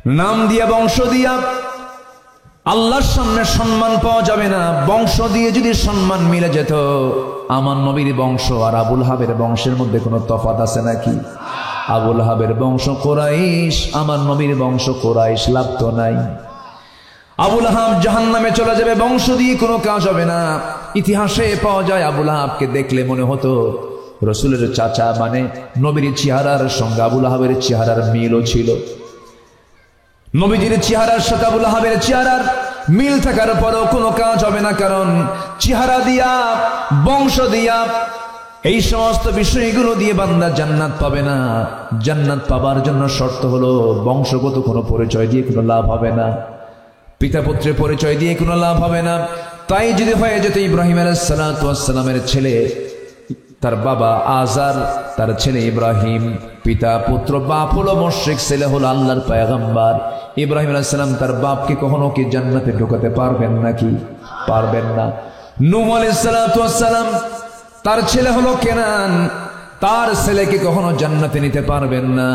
নাম দিয়া বংশ দিয়া আল্লাহর সামনে সম্মান পাওয়া যাবে না। বংশ দিয়ে যদি সম্মান মিলে যেত, আমার নবীর বংশ আর আবুল আহাবের বংশের মধ্যে কোনো তফাৎ আছে নাকি? আবুল আহাবের বংশ কুরাইশ, আমার নবীর বংশ কুরাইশ, লাভ তো নাই। আবুল আহাব জাহান্নামে চলে যাবে, বংশ দিয়ে কোনো কাজ হবে না। ইতিহাসে পাওয়া যায় আবুল আহাবকে দেখলে মনে হতো রসুলের চাচা, মানে নবীর চেহারার সঙ্গে আবুল আহাবের চেহারার মিলও ছিল। নবীজির চেহারার সাথে আবুল আহাবের চেহারার মিল থাকার পরেও কোনো কাজ হবে না, কারণ চেহারা দিয়া, বংশ দিয়া, এই সমস্ত বিষয়গুলো দিয়ে বান্দা জান্নাত পাবে না। জান্নাত পাবার জন্য শর্ত হলো বংশগত কোনো পরিচয় দিয়ে কোনো লাভ হবে না, পিতা পুত্রের পরিচয় দিয়ে কোনো লাভ হবে না। তাই যদি হয়ে যেত ইব্রাহিম আলাইহিস সালাতু ওয়াস সালামের ছেলে, তার বাবা আজার, তার ছেলে ইব্রাহিম, পিতা পুত্র, বাপ হলো মুশরিক, ছেলে হলো আল্লাহর পয়গম্বর। ইব্রাহিম আলাইহিস সালাম তার বাপকে কখনো কি জান্নাতে ঢোকাতে পারবেন নাকি? পারবেন না। নূহ আলাইহিস সালাতু ওয়াস সালাম, তার ছেলে হলো কেনান, তার ছেলেকে কখনো জান্নাতে নিতে পারবেন না।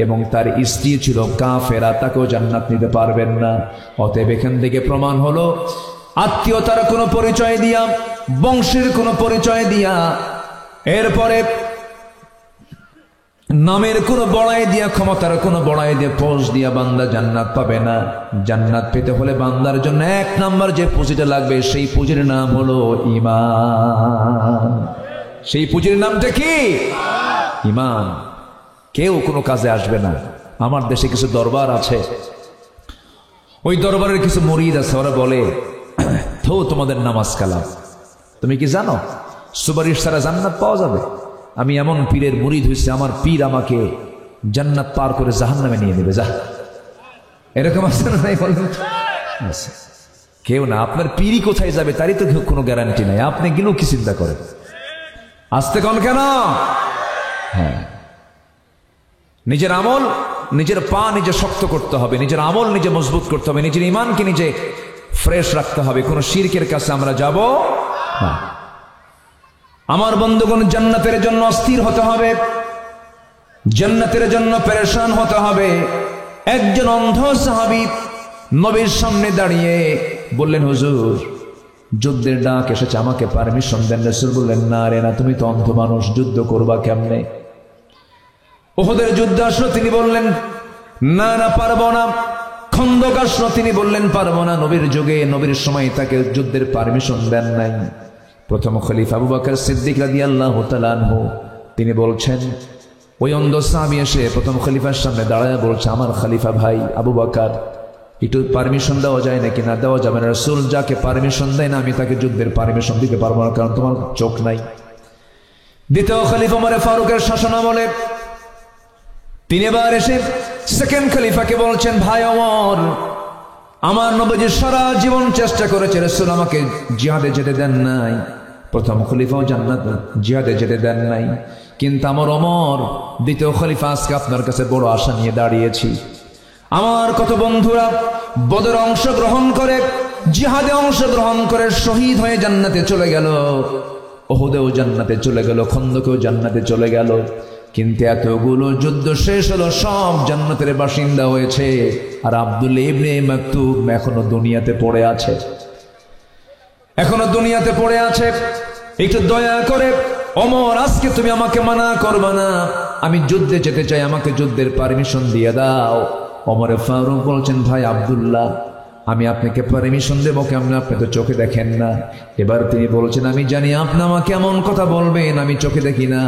এবং তার স্ত্রী ছিল কাফেরা, তাকেও জান্নাত নিতে পারবেন না। অতএব এখান থেকে প্রমাণ হলো আত্মীয়তার কোনো পরিচয় দিয়া, বংশের কোনো পরিচয় দিয়া, এরপরে নামের কোনো বড়াই দিয়া, ক্ষমতার কোনো বড়াই দিয়ে, পোস্ট দিয়া বান্দা জান্নাত পাবে না। জান্নাত পেতে হলে বান্দার জন্য এক নাম্বার যে পুঁজিটা লাগবে, সেই পুঁজির নাম হলো ঈমান। সেই পুঁজির নামটা কি? ঈমান। কেউ কোনো কাজে আসবে না। আমার দেশে কিছু দরবার আছে, ওই দরবারের কিছু মুরিদ আছে, ওরা বলে তো তোমাদের নামাজ কালাম। তুমি কি জানো সুপারিশ ছাড়া জান্নাত পাওয়া যাবে? আমি এমন পীরের মুরিদ হয়েছে, আমার পীর আমাকে জান্নাত পার করে জাহান্নামে নিয়ে নেবে। যা, এরকম আছে না? নাই বলেন। কেউ না, আপনার পীরই কোথায় যাবে তারই তো কোনো গ্যারান্টি নাই। আপনি গেলেও কি চিন্তা করেন? আসতে কোন কেন? হ্যাঁ, নিজের আমল, নিজের পা নিজে শক্ত করতে হবে, নিজের আমল নিজে মজবুত করতে হবে, নিজের ইমানকে নিজে ফ্রেশ রাখতে হবে। কোন শিরকের কাছে আমরা যাব না। আমার বন্ধুগণ, জান্নাতের জন্য অস্থির হতে হবে, জান্নাতের জন্য পেরেশান হতে হবে। একজন অন্ধ সাহাবী নবীর সামনে দাঁড়িয়ে বললেন, হুজুর যুদ্ধের ডাক এসেছে, আমাকে পারমিশন দেন। রাসূল বললেন, না রে না, তুমি তো অন্ধ মানুষ, যুদ্ধ করবা কেমনে? উহুদের যুদ্ধ আসলো, তিনি বললেন না না, পারবো না। খন্দক আসলো, তিনি বললেন পারবো না। নবীর যুগে, নবীর সময় তাকে যুদ্ধের পারমিশন দেন নাই। প্রথম খলিফা আবু বকর সিদ্দিক রাদিয়াল্লাহু তাআলা আনহু, তিনি বলছেন, ওই অন্ধ সাহাবী এসে প্রথম খলিফার সামনে দাঁড়ায় বলছে, আমার খলিফা ভাই আবু বকর, একটু পারমিশন দেওয়া যায় নাকি? না, দেওয়া যাবে না। রাসূল যাকে পারমিশন দেয় না, আমি তাকে যুদ্ধের পারমিশন দিতে পারবো না, কারণ তোমার চোখ নাই। দ্বিতীয় খলিফা ওমর ফারুকের শাসনামলে তিনি এবার এসে সেকেন্ড খলিফাকে বলছেন, ভাই ওমর, আমার নবীজি সারা জীবন চেষ্টা করেছে, রাসূল আমাকে জিহাদে যেতে দেন নাই। প্রথম খলিফাও জান্নাত জিহাদে যেতে দেন নাই, কিন্তু আমার ওমর দ্বিতীয় খলিফা, আজকে আপনার কাছে বড় আশা নিয়ে দাঁড়িয়েছি। আমার কত বন্ধুরা বদরে অংশগ্রহণ করে, জিহাদে অংশগ্রহণ করে শহীদ হয়ে জান্নাতে চলে গেল, উহুদেও জান্নাতে চলে গেল, খন্দকেও জান্নাতে চলে গেল। কিন্তু এতগুলো যুদ্ধ শেষ হলো, সব জান্নাতের বাসিন্দা হয়েছে, আর আব্দুল্লাহ ইবনে মাকতুম এখনো দুনিয়াতে পড়ে আছে, এখনো দুনিয়াতে পড়ে আছে। একটু দয়া করে ওমর, আজকে তুমি আমাকে মানা করবে না, আমি যুদ্ধে যেতে চাই, আমাকে যুদ্ধের পারমিশন দিয়ে দাও। ওমর ফারুক বলছেন, ভাই আব্দুল্লাহ, আমি আপনাকে পারমিশন দেবো কেমন? আপনি তো চোখে দেখেন না। এবার তিনি বলছেন, আমি জানি আপনি আমাকে এমন কথা বলবেন, আমি চোখে দেখি না,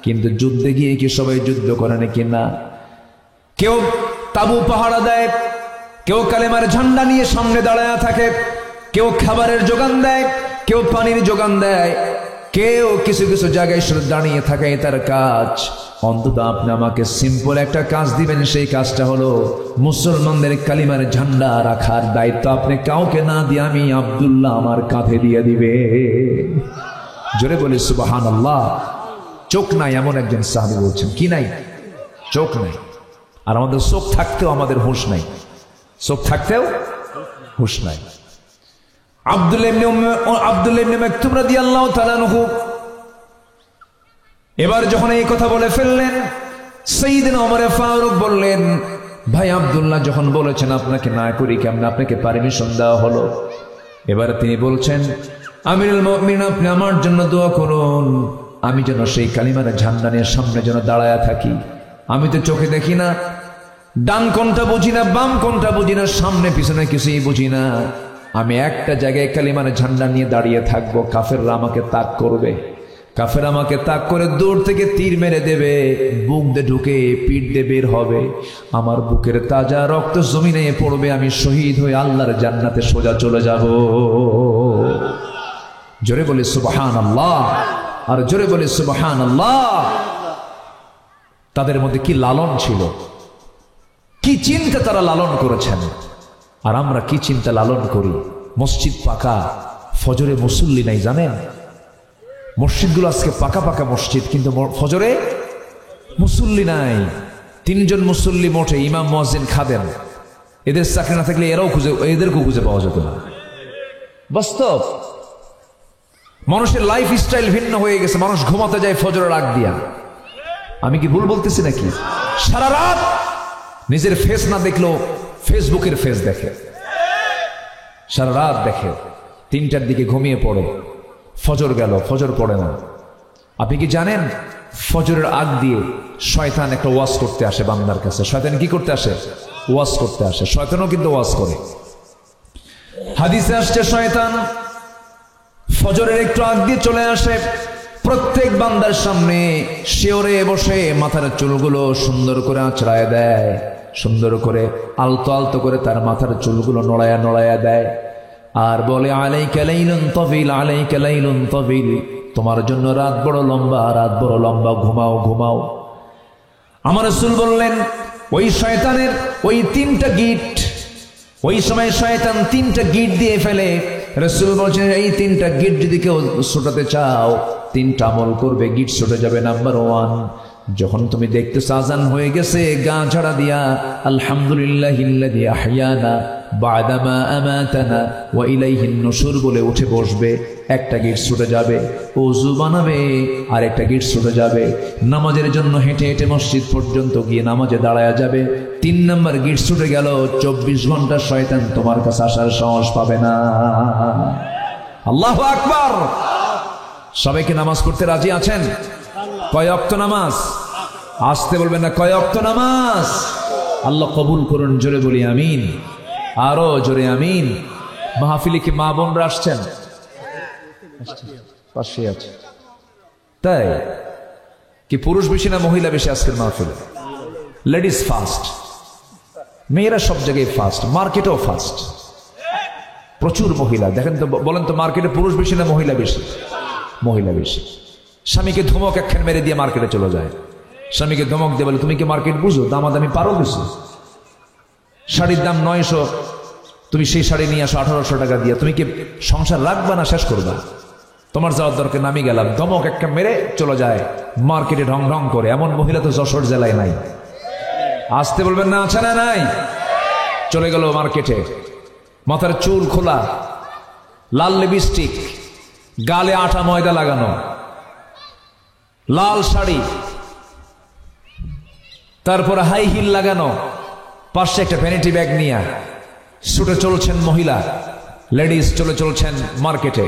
কিন্তু যুদ্ধে গিয়ে কি সবাই যুদ্ধ করে নাকি? না। কেউ তাবু পাহারা দেয়, কেউ কালেমার ঝান্ডা নিয়ে সামনে দাঁড়ায় থাকে, কেউ খাবারের যোগান দেয়, কেউ পানির যোগান দেয়, কেউ কিছু কিছু জায়গায় শুধু দাঁড়িয়ে থাকে, তার কাজ। অন্তত আপনি আমাকে সিম্পল একটা কাজ দিবেন, সেই কাজটা হলো মুসলমানদের কালিমার ঝান্ডা রাখার দায়িত্ব আপনি কাউকে না দিয়ে আমি আব্দুল্লাহ আমার কাঁধে দিয়ে দিবে। জোরে বলি সুবহানাল্লাহ। চোখ নাই এমন একজন সাহাবী বলছেন, কি নাই? চোখ নাই। আর আমাদের চোখ থাকতেও আমাদের হুঁশ নাই, চোখ থাকতেও হুঁশ নাই। আব্দুল্লাহ ইবনে মাকতুম রাদিয়াল্লাহু তাআলা আনহু এবার যখন এই কথা বলে ফেললেন, সাইয়েদনা ওমর ফারুক বললেন, ভাই আব্দুল্লাহ যখন বলেছেন আপনাকে না করি কেমন, আপনাকে পারমিশন দেওয়া হলো। এবার তিনি বলছেন, আমিরুল মুমিনিন আপনি আমার জন্য দোয়া করুন, আমি যেন সেই কালিমার ঝান্ডা নিয়ে সামনে যেন দাঁড়ায়া থাকি। আমি তো চোখে দেখি না, ডান কোনটা বুঝি না, বাম কোনটা বুঝি না, সামনে পিছনে কিছুই বুঝি না। আমি একটা জায়গায় কালিমার ঝান্ডা নিয়ে দাঁড়িয়ে থাকবো, কাফেররা আমাকে তাক করবে, কাফের আমাকে তাক করে দূর থেকে তীর মেরে দেবে, বুক দিয়ে ঢুকে পিঠ দিয়ে বের হবে, আমার বুকের তাজা রক্ত জমিনে পড়বে, আমি শহীদ হয়ে আল্লাহর জান্নাতে সোজা চলে যাব। জোরে বলি সুবহানাল্লাহ, আর জোরে বলি সুবহানাল্লাহ। তাদের মধ্যে কি লালন ছিল, কি চিন্তা তারা লালন করেছেন। আর আমরা কি চিন্তা লালন করি। মসজিদ পাকা, ফজরে মুসল্লি নাই জানেন। মসজিদগুলো আজকে পাকা পাকা মসজিদ, কিন্তু ফজরে মুসল্লি নাই। 3 জন মুসল্লি মোটে, ইমাম মুয়াজ্জিন খাদেম। এদের চাকরি না থাকলে এদেরকেও খুঁজে পাওয়া যেত না। বাস্তব। মানুষের লাইফ স্টাইল ভিন্ন হয়ে গেছে, মানুষ ঘুমাতে যায় ফজরের আগ দিয়া। আমি কি ভুল বলতেছি নাকি? সারা রাত নিজের ফেস না দেখলেও ফেসবুকের ফেস দেখে, সারা রাত দেখে, 3টার দিকে ঘুমিয়ে পড়ে, ফজর গেল, ফজর পড়ে না। আপনি কি জানেন ফজরের আগ দিয়ে শয়তান একটা ওয়াজ করতে আসে বান্দার কাছে। শয়তান কি করতে আসে? ওয়াজ করতে আসে। শয়তানও কিন্তু ওয়াজ করে। হাদিসে আসছে শয়তান ফজরের একটু আগ দিয়ে চলে আসে প্রত্যেক বান্দার সামনে, শিওরে বসে মাথার চুলগুলো সুন্দর করে আঁচড়ায় দেয়, সুন্দর করে আলতো আলতো করে তার মাথার চুলগুলো নড়ায়া নড়ায়া দেয়, আর বলে আলাইকা লাইলুন তাবিল, আলাইকা লাইলুন তাবিল, তোমার জন্য রাত বড় লম্বা, রাত বড় লম্বা, ঘুমাও ঘুমাও। আমার রাসূল বললেন ওই শয়তানের ওই 3টা গিট, ওই সময় শয়তান 3টা গিট দিয়ে ফেলে। রাসূল বলছেন এই 3টা গিট যদি কেউ ছোটাতে চাও, 3টা আমল করবে, গিট ছোটে যাবে। নাম্বার 1, যখন তুমি দেখতেছ আজান হয়ে গেছে, গা ঝাড়া দিয়া আলহামদুলিল্লাহিল্লাযী আহইয়ানা বা'দামা আমাতানা ওয়া ইলাইহিন নুশুর বলে উঠে বসবে, একটা গিট ছুটে যাবে। ওযু বানাবে, আর একটা গিট ছুটে যাবে। নামাজের জন্য হেঁটে হেঁটে মসজিদ পর্যন্ত গিয়ে নামাজে দাঁড়ায়া যাবে। 3 নাম্বার গিট ছুটে গেল, 24 ঘন্টা শয়তান তোমার কাছে আসার সাহস পাবে না। আল্লাহু আকবার। সবাইকে নামাজ পড়তে রাজি আছেন? কয় ওয়াক্ত নামাজ? আসতে বলবেন না, কয় ওয়াক্ত নামাজ? আল্লাহ কবুল করুন, জোরে বলি আমিন, আরো জোরে আমিন। মাহফিলে কি মা বোনরা আসছেন? পাশে আছে। তাই কি পুরুষ বেশি না মহিলা বেশি আজকের মাহফিলে? লেডিস ফার্স্ট, মেয়েরা সব জায়গায় ফার্স্ট, মার্কেটেও ফার্স্ট, প্রচুর মহিলা। দেখেন তো, বলেন তো মার্কেটে পুরুষ বেশি না মহিলা বেশি? মহিলা বেশি। স্বামীকে ধমক একখান মেরে দিয়ে মার্কেটে চলে যায়। স্বামীকে ধমক দিয়ে বলে তুমি কি মার্কেট বুঝো, দামাদামি পারো কিছু? শাড়ির দাম 900, তুমি সেই শাড়ি নিয়ে আসো 1800 টাকা দিয়ে, তুমি কি সংসার রাখবা না শেষ করবা? তোমার যাওয়ার দরকার, নামি গেলাম। ধমক একটা মেরে চলে যায় মার্কেটে ঢং ঢং করে। এমন মহিলা তো যশোর জেলায় নাই। আসতে বলবেন না, আছে না নাই? চলে গেল মার্কেটে, মাথার চুল খোলা, লাল লিপস্টিক, গালে আটা ময়দা লাগানো, লাল শাড়ি, তারপরে হাই হিল লাগানো, পাশে একটা ভ্যানিটি ব্যাগ নিয়ে ছুটে চলছেন মহিলা, লেডিস চলে চলছেন মার্কেটে।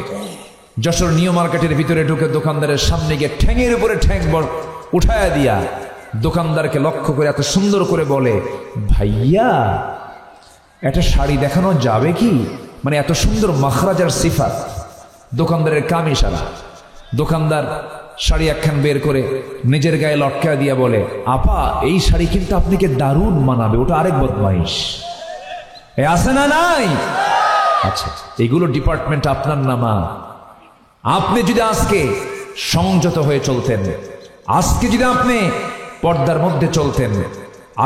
যশোর নিউ মার্কেটের ভিতরে ঢুকে দোকানদারের সামনে গিয়ে ঠ্যাঙের উপরে ঠ্যাং উঠায়া দিয়া দোকানদারকে লক্ষ্য করে এত সুন্দর করে বলে, ভাইয়া একটা শাড়ি দেখানো যাবে কি? মানে এত সুন্দর মাখরাজার সিফাত। দোকানদারের কাম ইশারা। দোকানদার শাড়ি একখান বের করে নিজের গায়ে লটকা দিয়া বলে, আপা এই শাড়ি কিন্তু আপনাকে দারুণ মানাবে। ওটা আরেক বদমাইশ। এ আছে না নাই? আচ্ছা, এগুলো ডিপার্টমেন্ট আপনার নামা। আপনি যদি আজকে সংযত হয়ে চলতেন, আজকে যদি আপনি পর্দার মধ্যে চলতেন,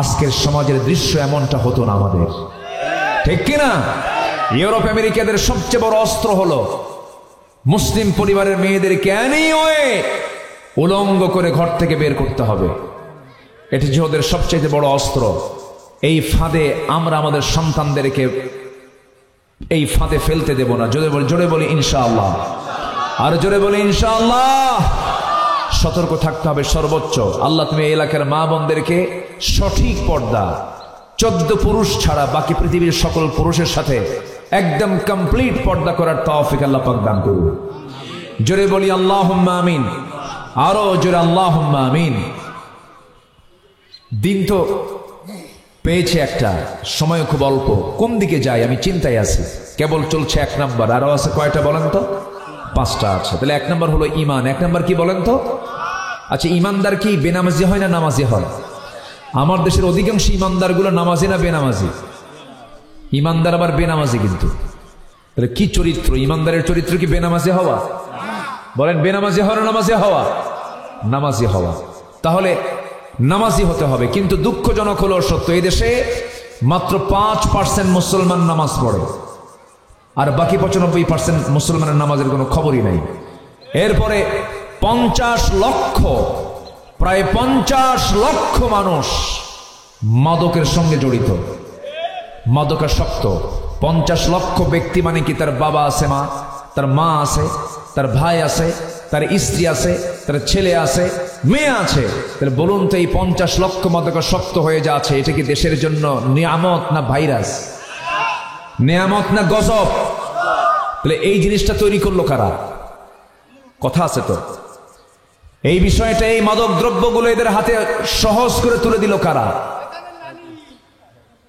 আজকের সমাজের দৃশ্য এমনটা হতো না আমাদের, ঠিক কিনা? ইউরোপ আমেরিকাদের সবচেয়ে বড় অস্ত্র হলো মুসলিম পরিবারের মেয়েদেরকে এনিওয়ে উলঙ্গ করে ঘর থেকে বের করতে হবে। এটি যে ওদের সবচেয়ে বড় অস্ত্র। এই ফাঁদে আমরা আমাদের সন্তানদেরকে এই ফাঁদে ফেলতে দেব না। জোরে বলি ইনশাআল্লাহ, আর জোরে বলি ইনশাআল্লাহ। সতর্ক থাকতে হবে সর্বোচ্চ। আল্লাহ তুমি এই এলাকার মা বোনদেরকে সঠিক পর্দা, 14 পুরুষ ছাড়া বাকি পৃথিবীর সকল পুরুষের সাথে একদম কমপ্লিট পর্দা করার তৌফিক আল্লাহ পাক দান করুন। জোরে বলি আল্লাহুম্মা আমিন, আরো জোরে আল্লাহুম্মা আমিন। দিন তো পেয়েছে একটা, সময় খুব অল্প, কোন দিকে যাই আমি চিন্তায় আছি। কেবল চলছে 1 নাম্বার, আরো আছে কয়টা বলেন তো? 5টা আছে। তাহলে 1 নাম্বার হলো ঈমান। 1 নাম্বার কি বলেন তো? আচ্ছা, ঈমানদার কি বেনামাজি হয় না নামাজি হয়? আমার দেশের অধিকাংশ ঈমানদারগুলো নামাজি না বেনামাজি? ঈমানদার আবার বেনামাজি। কিন্তু তাহলে কি চরিত্র? ঈমানদারের চরিত্র কি বেনামাজি হওয়া? বলেন, বেনামাজি হওয়া না নামাজি হওয়া? নামাজি হওয়া। তাহলে নামাজি হতে হবে। কিন্তু দুঃখজনক হলো সত্য, এই দেশে মাত্র 5% মুসলমান নামাজ পড়ে, আর বাকি 95% মুসলমানের নামাজের কোনো খবরই নাই। এরপরে 50 লক্ষ, প্রায় 50 লক্ষ মানুষ মাদকের সঙ্গে জড়িত, মাদকাসক্ত। 50 লক্ষ ব্যক্তি মানে কি? তার বাবা আছে, তার মা আছে, তার ভাই আছে, তার স্ত্রী আছে, তার ছেলে আছে, মেয়ে আছে। তাহলে বলুন তো, এই 50 লক্ষ মাদকাসক্ত হয়ে যাচ্ছে, এটা কি দেশের জন্য নিয়ামত না ভাইরাস? নিয়ামত না গজব? তাহলে এই জিনিসটা তৈরি করলো কারা? কথা আছে তো। এই বিষয়টা, এই মাদক দ্রব্যগুলো এদের হাতে সহজ করে তুলে দিল কারা?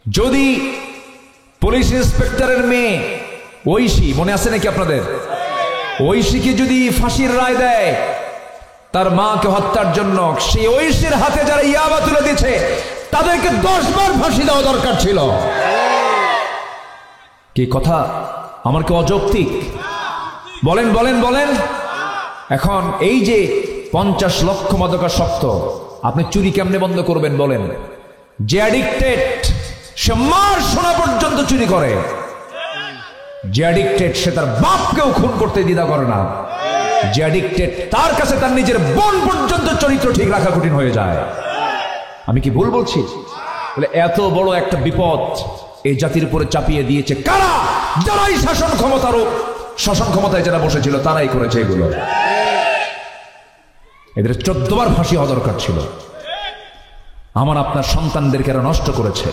যদি পুলিশ ইন্সপেক্টরের মেয়ে ঐশী, মনে আছে নাকি আপনাদের? ঐশীকে যদি ফাঁসির রায় দেয় তার মাকে হত্যার জন্য, সেই ঐশীর হাতে যারা ইয়াবা তুলে দিয়েছে তাদেরকে 10 বার ফাঁসি দেওয়া দরকার ছিল। কি কথা আমার কি অযৌক্তিক? বলেন বলেন বলেন। এখন এই যে 50 লক্ষ মাদকাসক্ত, আপনি চুরি কেমনে বন্ধ করবেন বলেন? যে অ্যাডিক্টেড, সে মার সোনা পর্যন্ত চুরি করে। যে অ্যাডিক্টেড, সে তার বাপকেও খুন করতে দ্বিধা করে না। যে অ্যাডিক্টেড, তার কাছে তার নিজের বোন পর্যন্ত চরিত্র ঠিক রাখা কঠিন হয়ে যায়। আমি কি ভুল বলছি? বলে এত বড় একটা বিপদ এই জাতির উপরে চাপিয়ে দিয়েছে কারা? যারাই শাসন ক্ষমতায় যারা বসেছিল তারাই করেছে এগুলো। এদের 14 বার ফাঁসি হওয়া দরকার ছিল। আমার আপনার সন্তানদেরকে এরা নষ্ট করেছে।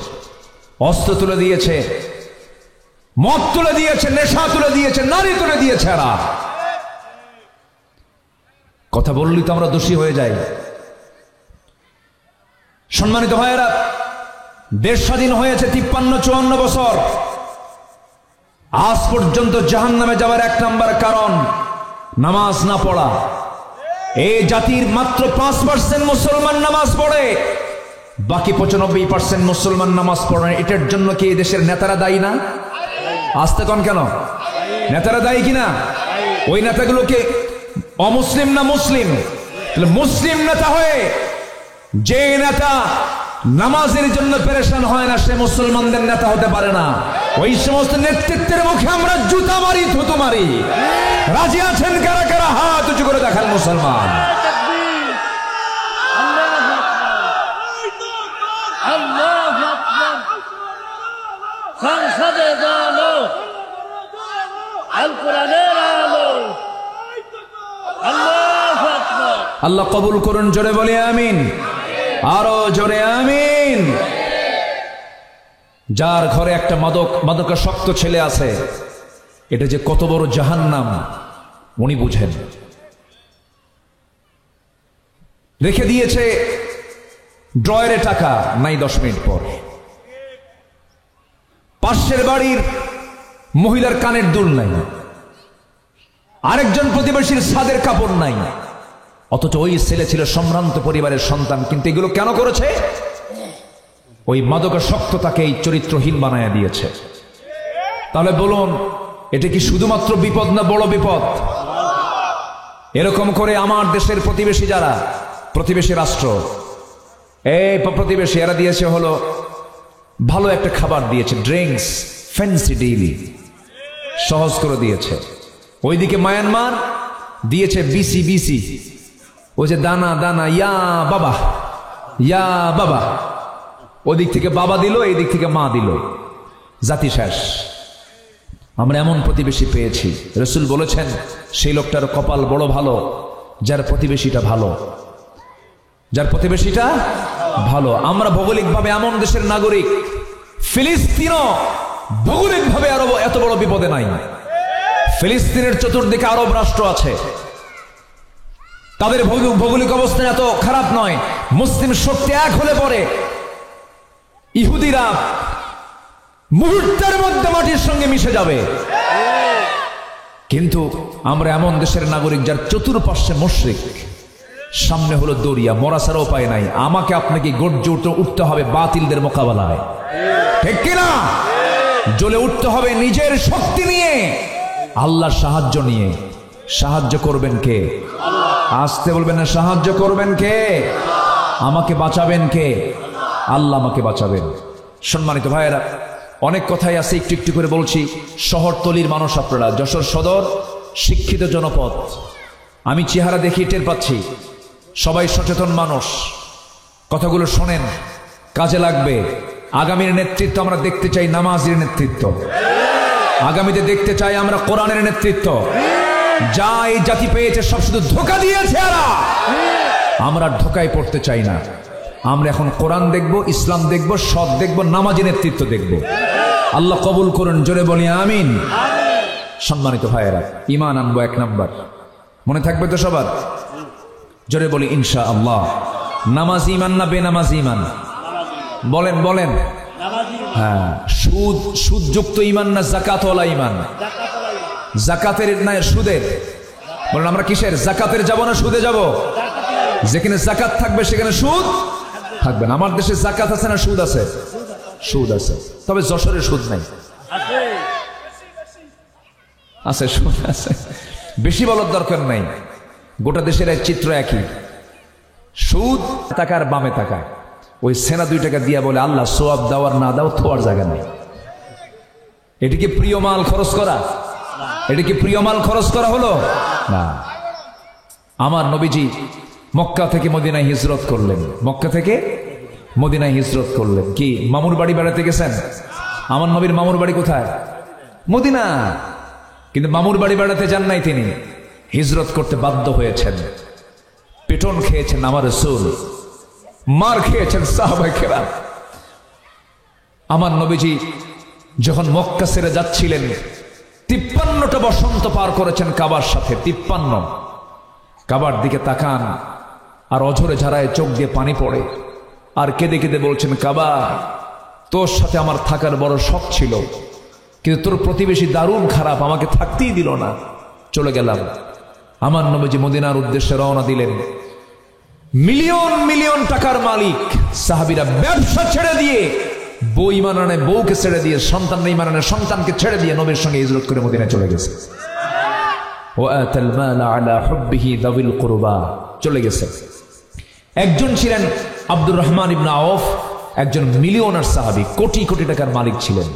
অস্ত্র তুলে দিয়েছে, মদ তুলে দিয়েছে, নেশা তুলে দিয়েছে, নারী তুলে দিয়েছে। এরা কথা বললেই তো আমরা দোষী হয়ে যাই। সম্মানিত ভাইয়েরা, দেশ স্বাধীন হয়েছে 53-54 বছর। আজ পর্যন্ত জাহান্নামে যাওয়ার 1 নাম্বার কারণ নামাজ না পড়া। এই জাতির মাত্র 5% মুসলমান নামাজ পড়ে, বাকি 95% মুসলমান নামাজ পড়ে না। এটার জন্য কি এই দেশের নেতারা দায়ী না? আসতে কন কেন? নেতারা দায়ী কিনা? ওই নেতাগুলোকে অমুসলিম না মুসলিম? তাহলে মুসলিম নেতা হয়ে যে নেতা নামাজের জন্য পেরেশান হয় না, সে মুসলমানদের নেতা হতে পারে না। ওই সমস্ত নেতৃত্বের মুখে আমরা জুতা মারি, থুতু মারি। রাজি আছেন কারা কারা? হাত উঁচু করে দেখান মুসলমান। সংসদে আলো, আল কোরআনের আলো। আল্লাহু আকবার। আল্লাহ কবুল করুন। জোরে বলি আমিন, আরো জোরে আমিন। যার ঘরে একটা মাদকাসক্ত ছেলে আছে, এটা যে কত বড় জাহান্নাম উনি বুঝেন। রেখে দিয়েছে ড্রয়ারে টাকা, নাই 10 মিনিট পর। পাশের বাড়ির মহিলার কানের দুল নাই, আরেকজন প্রতিবেশীর ছাদের কাপড় নাই, অথচ ওই ছেলে ছিল সম্ভ্রান্ত পরিবারের সন্তান। কিন্তু এগুলো কেন করেছে? ওই মাদকাসক্ত তাকে এই চরিত্রহীন বানায় দিয়েছে। তাহলে বলুন, এটা কি শুধুমাত্র বিপদ না বড় বিপদ? এরকম করে আমার দেশের প্রতিবেশী যারা, প্রতিবেশী রাষ্ট্র, এই প্রতিবেশী, এরা দিয়েছে হলো ভালো একটা খাবার দিয়েছে, ড্রিঙ্কস, ফ্যান্সি ডেইলি, সহজ করে দিয়েছে। ওইদিকে মায়ানমার দিয়েছে বিসি, ওই যে দানা দানা, ইয়া বাবা, ইয়া বাবা। ওদিক থেকে বাবা দিল, এই দিক থেকে মা দিল, জাতি শেষ। আমরা এমন প্রতিবেশী পেয়েছি, রাসূল বলেছেন সেই লোকটার কপাল বড় ভালো যার প্রতিবেশীটা ভালো, যার প্রতিবেশীটা ভালো। আমরা ভৌগোলিকভাবে এমন দেশের নাগরিক ফিলিস্তিনও ভৌগোলিকভাবে আরব এত বড় বিপদে নাই। ফিলিস্তিনের চতুর্দিকে আরব রাষ্ট্র আছে, তাদের ভৌগোলিক অবস্থান এত খারাপ নয়। মুসলিম শক্তি এক হলে পরে ইহুদিরা মুহূর্তের মধ্যে মাটির সঙ্গে মিশে যাবে। কিন্তু আমরা এমন দেশের নাগরিক যার চতুর্পাশে মুশরিক, সামনে হলো দরিয়া, মরা ছাড়া উপায় নাই। আমাকে আপনাকে গর্জে উঠতে হবে বাতিলদের মোকাবেলায়, ঠিক কিনা? জ্বলে উঠতে হবে নিজের শক্তি নিয়ে, আল্লাহর সাহায্য নিয়ে। সাহায্য করবেন কে? আসতে বলবেন না, সাহায্য করবেন কে? আমাকে বাঁচাবেন কে? আল্লাহ আমাকে বাঁচাবেন। সম্মানিত ভাইয়েরা, অনেক কথাই আছে, একটু একটু করে বলছি। শহরতলির মানুষ আপনারা, যশোর সদর শিক্ষিত জনপদ, আমি চেহারা দেখি টের পাচ্ছি সবাই সচেতন মানুষ। কথাগুলো শোনেন, কাজে লাগবে। আগামীর নেতৃত্ব আমরা দেখতে চাই নামাজের নেতৃত্ব, আগামীতে দেখতে চাই আমরা কোরআনের নেতৃত্ব। যা এই জাতি পেয়েছে সব শুধু ধোঁকা দিয়েছে, আমরা ধোঁকায় পড়তে চাই না। আমরা এখন কোরআন দেখব, ইসলাম দেখব, সৎ দেখব, নামাজি নেতৃত্ব দেখব। আল্লাহ কবুল করুন, জোরে বলি আমিন। সম্মানিত ভাইয়েরা, ঈমান আনবো 1 নাম্বার, মনে থাকবে তো সবার? জোরে বলি ইনশাআল্লাহ। নামাজ ঈমান না বেনামাজ ঈমান? বলেন বলেন। হ্যাঁ, সুদযুক্ত ঈমান না যাকাতওয়ালা ঈমান? যাকাতের না সুদের? বলেন আমরা কিসের? যাকাতের যাব না সুদে যাব? যেখানে যাকাত থাকবে সেখানে সুদ থাকবে না। আমার দেশে যাকাত আছে না সুদ আছে? সুদ আছে, তবে যশোরে সুদ নাই। আছে, সুদ আছে, বেশি বলার দরকার নাই। গোটা দেশের এক চিত্র একই, সুদ টাকার বামে টাকা। ওই সেনা 2 টাকা দিয়া বলে আল্লাহ সোয়াব দাওয়ার না দাও থোয়ার জায়গা নেই। এটি কি প্রিয় মাল খরচ করা? এটি কি প্রিয় মাল খরচ করা হলো না? আমার নবীজি মক্কা থেকে মদিনায় হিজরত করলেন, মক্কা থেকে মদিনায় হিজরত করলেন। কি মামুর বাড়ি বেড়াতে গেছেন? আমার নবীর মামুর বাড়ি কোথায়? মদিনা। কিন্তু মামুর বাড়ি বেড়াতে যান নাই, তিনি হিজরত করতে বাধ্য হয়েছেন। পেটন খেয়েছেন আমার রাসূল, মার খেয়েছেন সাহাবায়ে কেরাম। আমার নবীজি যখন মক্কা ছেড়ে যাচ্ছিলেন, 53টা বসন্ত পার করেছেন কাবার সাথে। 53। কাবার দিকে তাকান, আর অঝরে ঝাড়ায় চোখ দিয়ে পানি পড়ে, আর কেঁদে কেঁদে বলছেন, কাবা, তোর সাথে আমার থাকার বড় শখ ছিল, কিন্তু তোর প্রতিবেশী দারুণ খারাপ, আমাকে থাকতেই দিল না, চলে গেলাম। আমার নবীজি মদিনার উদ্দেশ্যে রওনা দিলেন। মিলিয়ন মিলিয়ন টাকার মালিক সাহাবীরা ব্যবসা ছেড়ে দিয়ে, বউ ঈমান আনে বউকে ছেড়ে দিয়ে, সন্তান ঈমান আনে সন্তানকে ছেড়ে দিয়ে নবীর সঙ্গে হিজরত করে মদিনায় চলে গেছে। ওয়াতাল মাল আলা হুব্বিহি যাবিল কুরবা, চলে গেছে। একজন ছিলেন আব্দুর রহমান ইবনে আওফ, একজন মিলিয়নার সাহাবী, কোটি কোটি টাকার মালিক ছিলেন।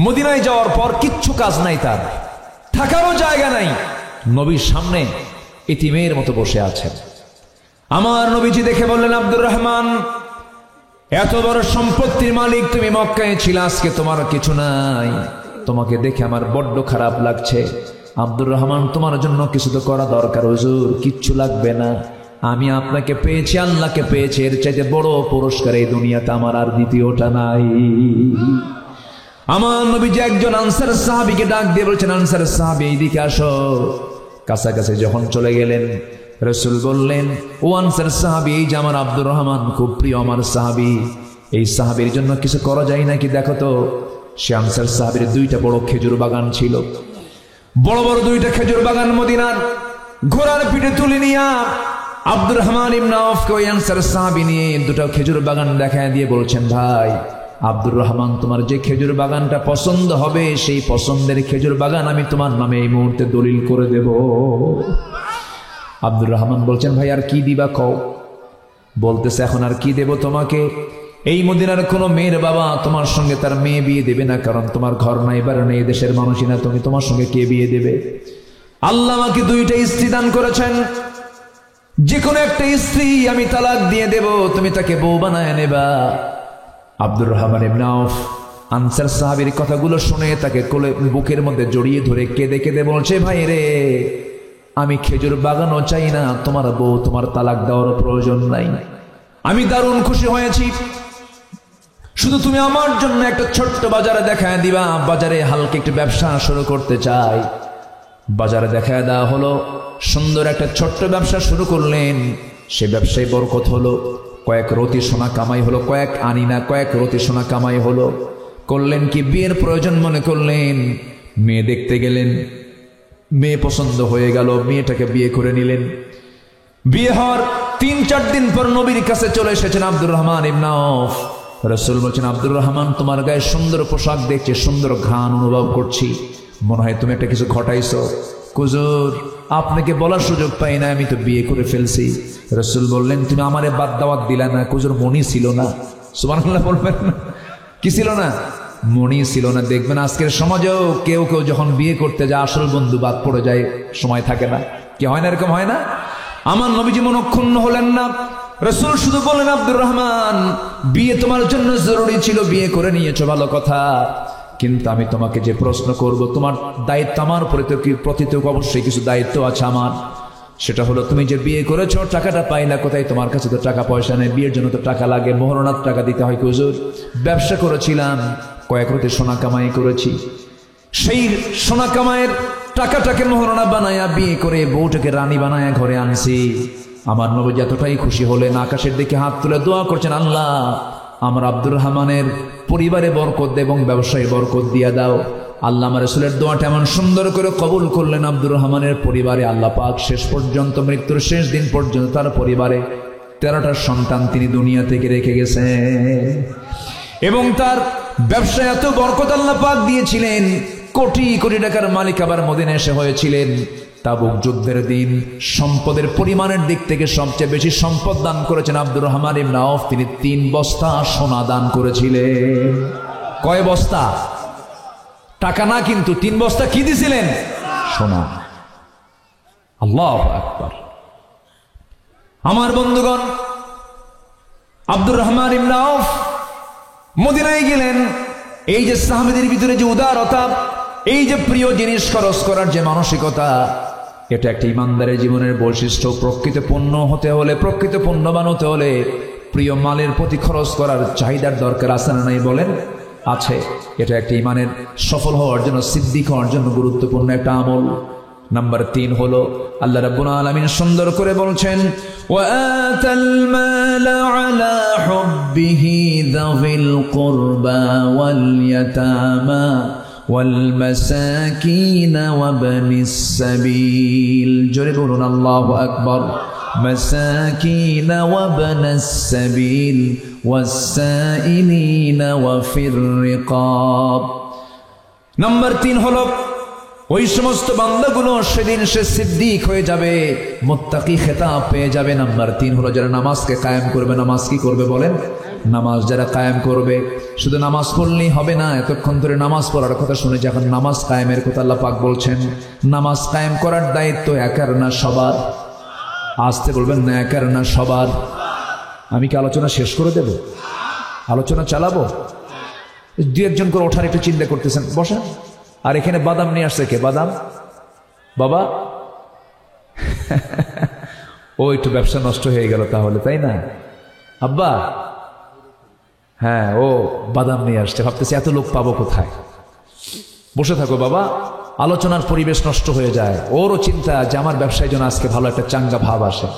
মদিনায় যাওয়ার পর কিচ্ছু কাজ নাই, তার থাকারও জায়গা নাই। নবীর সামনে ইতিমের মতো বসে আছেন। আমার নবীজি দেখে বললেন, আব্দুর রহমান, এত বড় সম্পত্তির মালিক তুমি, মক্কায় ছিলে, আজকে তোমার কিছু নাই, তোমাকে দেখে আমার বড্ড খারাপ লাগছে। আব্দুর রহমান, তোমার জন্য কিছু তো করা দরকার। হুজুর, কিচ্ছু লাগবে না, আমি আপনাকে পেয়েছি, আল্লাহকে পেয়েছি, এর চাইতে বড় পুরস্কার এই দুনিয়াতে আমার আর দ্বিতীয়টা নাই। আমার নবীজি একজন আনসার সাহাবীকে ডাক দিয়ে বলছেন, আনসার সাহাবী, এইদিকে আসো। কাছাকাছি যখন চলে গেলেন, রাসূল বললেন, ও আনসার সাহাবী, এই যে আমার আব্দুর রহমান, খুব প্রিয় আমার সাহাবী, এই সাহাবীর জন্য কিছু করা যায় নাকি দেখো তো। সে আনসার সাহাবীর 2টা বড় খেজুর বাগান ছিল, বড় বড় 2টা খেজুর বাগান মদিনার। ঘোড়ার পিঠে তুলে নিয়া আব্দুর রহমান ইবনে আওফকে ওই আনসার সাহাবী নিয়ে 2টা খেজুর বাগান দেখায় দিয়ে বলছেন, ভাই আব্দুর রহমান, তোমার যে খেজুর বাগানটা পছন্দ হবে, সেই পছন্দের খেজুর বাগান আমি তোমার নামে এই মুহূর্তে দলিল করে দেব। আব্দুর রহমান বলছেন, ভাই আর কি দিবা কও? বলতেছে, এখন আর কি দেব তোমাকে? এই মদিনার কোনো মেয়ের বাবা তোমার সঙ্গে তার মেয়ে বিয়ে দেবে না, কারণ তোমার ঘর নাই, বাড়ি নেই, দেশের মানুষই না তুমি, তোমার সঙ্গে কে বিয়ে দেবে? আল্লাহ আমাকে 2টা স্ত্রী দান করেছেন, যে কোনো একটা স্ত্রী আমি তালাক দিয়ে দেব, তুমি তাকে বউ বানায় নেবা। আব্দুর রহমান ইবনে আওফ আনসার সাহাবীর কথাগুলো শুনে তাকে কোলে বুকের মধ্যে জড়িয়ে ধরে কেঁদে কেঁদে বলছে, ভাই রে, আমি খেজুর বাগানও চাই না, তোমার বউ, তোমার তালাক দেওয়ার প্রয়োজন নাই, আমি দারুণ খুশি হয়েছি। শুধু তুমি আমার জন্য একটা ছোট্ট বাজারে দেখায় দিবা, বাজারে হালকা একটু ব্যবসা শুরু করতে চাই। বাজারে দেখায় দেওয়া হলো, সুন্দর একটা ছোট্ট ব্যবসা শুরু করলেন। সে ব্যবসায় বরকত হলো, কয়েক রতি সোনা কামাই হলো, কয়েক আনিনা কয়েক রতি সোনা কামাই হলো। করলেন কি, বিয়ের প্রয়োজন মনে করলেন, মেয়ে দেখতে গেলেন, মেয়ে পছন্দ হয়ে গেল, মেয়েটাকে বিয়ে করে নিলেন। বিয়ে হওয়ার 3-4 দিন পর নবীর কাছে চলে এসেছেন আব্দুর রহমান ইবনে আওফ। রাসূল বলছেন, আব্দুর রহমান, তোমার গায়ে সুন্দর পোশাক দেখছি, সুন্দর ঘ্রাণ অনুভব করছি, মনে হয় তুমি একটা কিছু ঘটাইছো। হুজুর, আপনাকে বলার সুযোগ পাই না, আমি তো বিয়ে করে ফেলছি। রাসূল বললেন, তুমি আমারে বাদ দাওয়াত দিলা না। হুজুর, মনি ছিল না। সুবহানাল্লাহ বলবেন না, কি ছিল না? মনি ছিল না। দেখবেন আজকের সমাজেও কেউ কেউ যখন বিয়ে করতে যায় আসল বন্ধু বাদ পড়ে যায়, সময় থাকে না। কি হয় না? এরকম হয় না? আমার নবীজি মনক্ষুণ্ণ হলেন না। রাসূল শুধু বলেন, আব্দুর রহমান, বিয়ে তোমার জন্য জরুরি ছিল, বিয়ে করে নিয়েছো, ভালো কথা, কিন্তু আমি তোমাকে যে প্রশ্ন করব, তোমার দায়িত্ব আমার প্রতি তো অবশ্যই কিছু দায়িত্ব আছে আমার। সেটা হলো, তুমি যে বিয়ে করেছো, টাকাটা পাইলা কোথায়? তোমার কাছে তো টাকা পয়সা নেই, বিয়ের জন্য তো টাকা লাগে, মোহরনার টাকা দিতে হয়। হুজুর, ব্যবসা করেছিলাম, কয়েক রতি সোনা কামাই করেছি, সেই সোনা কামাইয়ের টাকাটাকে মোহরনা বানায়া বিয়ে করে বউটাকে রানী বানায়া ঘরে আনছি। আমার নবী এতটাই খুশি হলেন, আকাশের দিকে হাত তুলে দোয়া করছেন, আল্লাহ, আমার আব্দুর রহমানের পরিবারে বরকত এবং ব্যবসায় বরকত দিয়া দাও। আল্লাহ আমার রাসূলের দোয়াটা এমন সুন্দর করে কবুল করলেন। আব্দুর রহমানের পরিবারে আল্লাহ পাক শেষ পর্যন্ত, মৃত্যুর শেষ দিন পর্যন্ত তার পরিবারে 13টা সন্তান তিনি দুনিয়া থেকে রেখে গেছেন। এবং তার ব্যবসায় এত বরকত আল্লাহ পাক দিয়েছিলেন, কোটি কোটি টাকার মালিক আবার মদিনা এসে হয়েছিলেন। তাবুক যুদ্ধের দিন সম্পদের পরিমাণের দিক থেকে সবচেয়ে বেশি সম্পদ দান করেছেন আব্দুর রহমান ইবনে আওফ। তিনি 3 বস্তা সোনা দান করেছিলেন। কয় বস্তা? টাকা না কিন্তু, 3 বস্তা কি দিছিলেন? সোনা। আল্লাহু আকবার। আমার বন্ধুগণ, আব্দুর রহমান ইবনে আওফ মদিনায় গেলেন। এই যে সাহাবীদের ভিতরে যে উদারতা, এই যে প্রিয় জিনিস খরচ করার যে মানসিকতা, এটা একটা ইমানদারের জীবনের বৈশিষ্ট্য। প্রকৃত পণ্য হতে হলে, প্রকৃত পণ্যবান হতে হলে প্রিয় মালের প্রতি খরচ করার চাহিদার দরকার আছে না নাই? বলেন, আছে। এটা একটা ইমানের সফল হওয়ার জন্য, সিদ্দিক হওয়ার জন্য গুরুত্বপূর্ণ একটা আমল। নাম্বার 3 হলো, আল্লাহ রাব্বুল আলামিন সুন্দর করে বলছেন, ওয়াআতাল মালা আলা হুব্বিহি যাবিল কুরবা ওয়াল ইয়াতামা ওয়াল মাসাকিন ওয়াবনিস সাবিল। জোরে বলুন আল্লাহু আকবার। মাসাকিন ওয়াবনাস সাবিল ওয়াস-সাইলিন ওয়া ফির রিকাব। নাম্বার 3 হলো, ওই সমস্ত বান্দাগুলো সেদিন সে সিদ্দিক হয়ে যাবে, মুত্তাকি খেতাব পেয়ে যাবে। নাম্বার 3 হলো, যারা নামাজকে কায়েম করবে। নামাজ কি করবে বলেন? নামাজ যারা কায়েম করবে। শুধু নামাজ পড়লেই হবে না, এতক্ষণ ধরে নামাজ পড়ার কথা শুনেছি, এখন নামাজ কায়েমের কথা আল্লাহ পাক বলছেন। নামাজ কায়েম করার দায়িত্ব একার না সবার? আসতে বলবেন না, একার না সবার। আমি কি আলোচনা শেষ করে দেব? আলোচনা চালাবো? 2-1 করে ওঠার একটু চিন্তা করতেছেন, বসেন। আর এখানে বাদাম নিয়ে আসছে কে? বাদাম বাবা ও একটু ব্যবসা নষ্ট হয়ে গেল তাহলে, তাই না আব্বা? হ্যাঁ, ও বাদাম নিয়ে আসছে, ভাবতেছি এত লোক পাবো কোথায়। বসে থাকো বাবা, আলোচনার পরিবেশ নষ্ট হয়ে যায়। ওরও চিন্তা যে আমার ব্যবসায় যেন আজকে ভালো একটা চাঙ্গা ভাব আসে,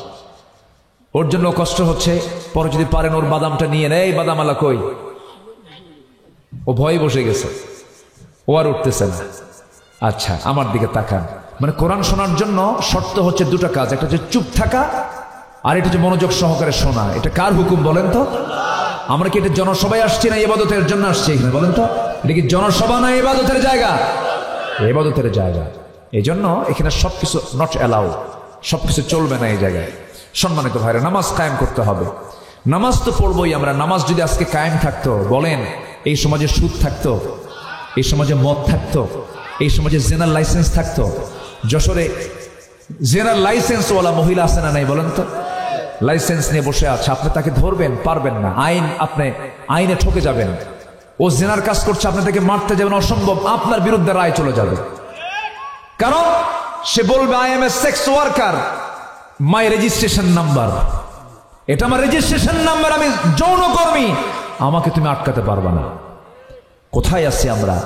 ওর জন্য কষ্ট হচ্ছে। পরে যদি পারেন ওর বাদামটা নিয়ে নেয়। বাদাম আলা কই? ও ভয় বসে গেছে, ও আর উঠতেছে না। আচ্ছা, আমার দিকে তাকান। মানে কোরআন শোনার জন্য শর্ত হচ্ছে 2টা কাজ, একটা হচ্ছে চুপ থাকা, আর এটা হচ্ছে মনোযোগ সহকারে শোনা। এটা কার হুকুম বলেন তো? আমরা কি এটা জনসভায় আসছি না ইবাদতের জন্য আসছি এখানে? বলেন তো, এটা কি জনসভা না ইবাদতের জায়গা? ইবাদতের জায়গা। এই জন্য এখানে সবকিছু নট অ্যালাউ, সবকিছু চলবে না এই জায়গায়। সম্মানিত ভাইরা, নামাজ কায়েম করতে হবে। নামাজ তো পড়বই আমরা। নামাজ যদি আজকে কায়েম থাকতো, বলেন এই সমাজে সুদ থাকতো, এই সমাজে মদ থাকতো, এই সমাজে জেনার লাইসেন্স থাকতো। যশোরে জেনার লাইসেন্সওয়ালা মহিলা আছে না নাই? বলেন তো, লাইসেন্স নিয়ে বসে আছে, আপনি তাকে ধরবেন পারবেন না, আপনি আইনে ঠকে যাবেন। ও জেনার কাজ করছে, আপনি তাকে মারতে যাবেন, অসম্ভব, আপনার বিরুদ্ধে রায় চলে যাবে। কারণ সে বলবে, I M A sex worker, my registration number, এটা আমার রেজিস্ট্রেশন নাম্বার, আমি যৌনকর্মী। আমাকে তুমি আটকাতে পারবা না। কোথায় আছি আমরা?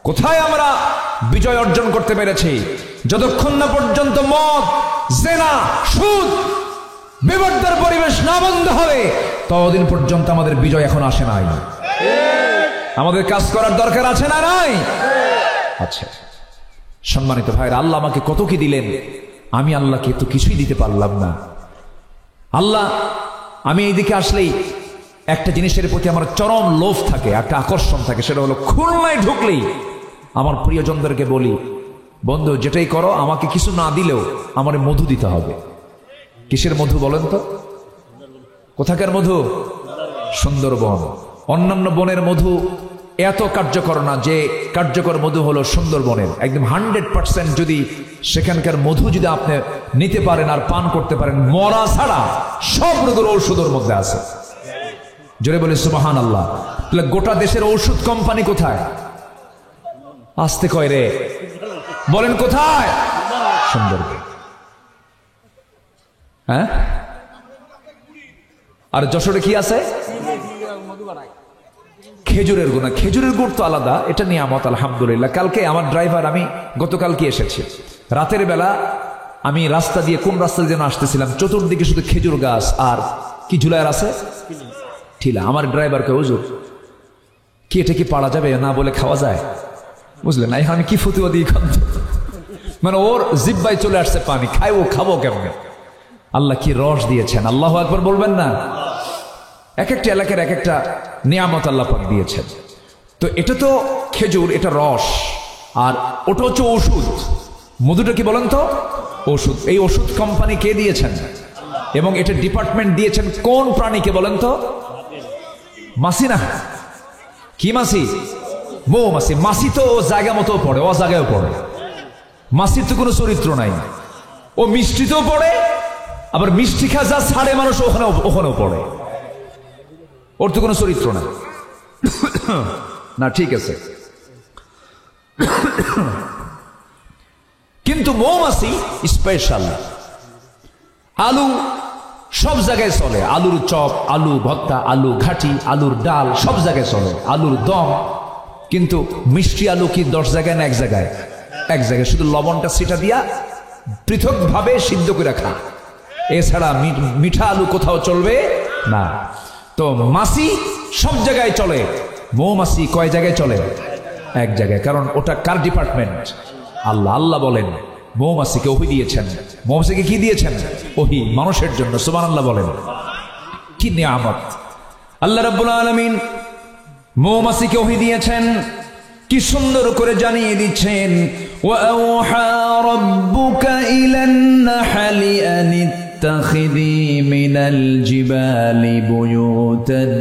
কোথায় আমরা বিজয় অর্জন করতে পেরেছি? যতক্ষণ না পর্যন্ত মদ, জেনা, সুদ, বিবর্তর পরিবেশ না বন্ধ হবে ততদিন পর্যন্ত আমাদের বিজয় এখন আসে নাই। আমাদের কাজ করার দরকার আছে না নাই? আচ্ছা সম্মানিত ভাইরা, আল্লাহ আমাকে কত কি দিলেন, আমি আল্লাহকে তো কিছুই দিতে পারলাম না। আল্লাহ, আমি এইদিকে আসলেই একটা জিনিসের প্রতি আমার চরম লোভ থাকে, একটা আকর্ষণ থাকে, সেটা হলো খুলনায় ঢুকলেই আমার প্রিয়জনদেরকে বলি, বন্ধু যেটাই করো আমাকে কিছু না দিলেও আমার মধু দিতে হবে। কিসের মধু বলেন তো? কোথাকার মধু? সুন্দরবন। অন্যান্য বনের মধু এত কার্যকর না, যে কার্যকর মধু হলো সুন্দরবনের। একদম 100% যদি সেখানকার মধু যদি আপনি নিতে পারেন আর পান করতে পারেন, মরা ছাড়া সব রোগের ঔষধের মধ্যে আছে। জোরে বলে সুবহানাল্লাহ। তাহলে গোটা দেশের ঔষধ কোম্পানি কোথায়? আসতে কয় রে, বলেন কোথায়? সুন্দরবন। হ্যাঁ, আর যশোরে কি আছে? খেজুরের গুণা। খেজুরের গুড় তো আলাদা, এটা নিয়ামত আলহামদুলিল্লাহ। কালকে আমার ড্রাইভার, আমি গতকালকে এসেছি, রাতের বেলা আমি রাস্তা দিয়ে, কোন রাস্তা দিয়ে আসতেছিলাম, চতুর্দিকে শুধু খেজুর গাছ আর কি ঝুলার আছে, ঠিলা। আমার ড্রাইভারকে, হুজুর কি এটা কি পাড়া যাবে? না বলে খাওয়া যায়? বুঝলেন না? আমি কি ফতুয়া দিই, মানে ওর জিব্বাই চলে আসছে পানি, খাই ও খাবো কেমনে? আল্লাহ কি রস দিয়েছেন, আল্লাহু আকবার বলবেন না? এক একটা এলাকার এক একটা নিয়ামত আল্লাহ পাক দিয়েছেন। তো এটা তো খেজুর, এটা রস, আর ওটা হচ্ছে ওষুধ। মধুটা কি বলেন তো? ওষুধ। এই ওষুধ কোম্পানি কে দিয়েছেন এবং এটা ডিপার্টমেন্ট দিয়েছেন কোন প্রাণীকে বলেন তো? মাছি না? কি মাছি? মৌমাছি। মাছি তো ও জায়গা মতো পড়ে, ও জায়গায় পড়ে। মাছির তো কোনো চরিত্র নাই। ও মিষ্টিতেও পড়ে, আবার মিষ্টি খাজা ছাড়ে মানুষ ওখানেও পড়ে। ওর তো কোনো চরিত্র না। না ঠিক আছে, কিন্তু মৌমাছি স্পেশাল। আলু সব জায়গায় চলে, আলুর চপ, আলু ভর্তা, আলু ঘাটি, আলুর ডাল সব জায়গায় চলে, আলুর দম। কিন্তু মিষ্টি আলু কি 10 জায়গায় না এক জায়গায়? এক জায়গায়। শুধু লবণটা সিটা দিয়া পৃথকভাবে সিদ্ধ করে খা, এছাড়া মিঠা আলু কোথাও চলবে না। তো মাছি সব জায়গায় চলে, মৌমাছি কয় জায়গায় চলে? এক জায়গায়। কারণ ওটা কার ডিপার্টমেন্ট? আল্লাহ। আল্লাহ বলেন মৌমাছিকে ওহী দিয়েছেন। মৌমাছিকে কি দিয়েছেন? ওহী, মানুষের জন্য। সুবহানাল্লাহ বলেন। কি নিয়ামত! আল্লাহ রাব্বুল আলামিন মৌমাছিকে ওহী দিয়েছেন, কি সুন্দর করে জানিয়ে দিচ্ছেন, ওয়া আওহা রাব্বুকা ইলান নাহলি আন ইত্তাখিযি মিনাল জিবালি বুয়ুতান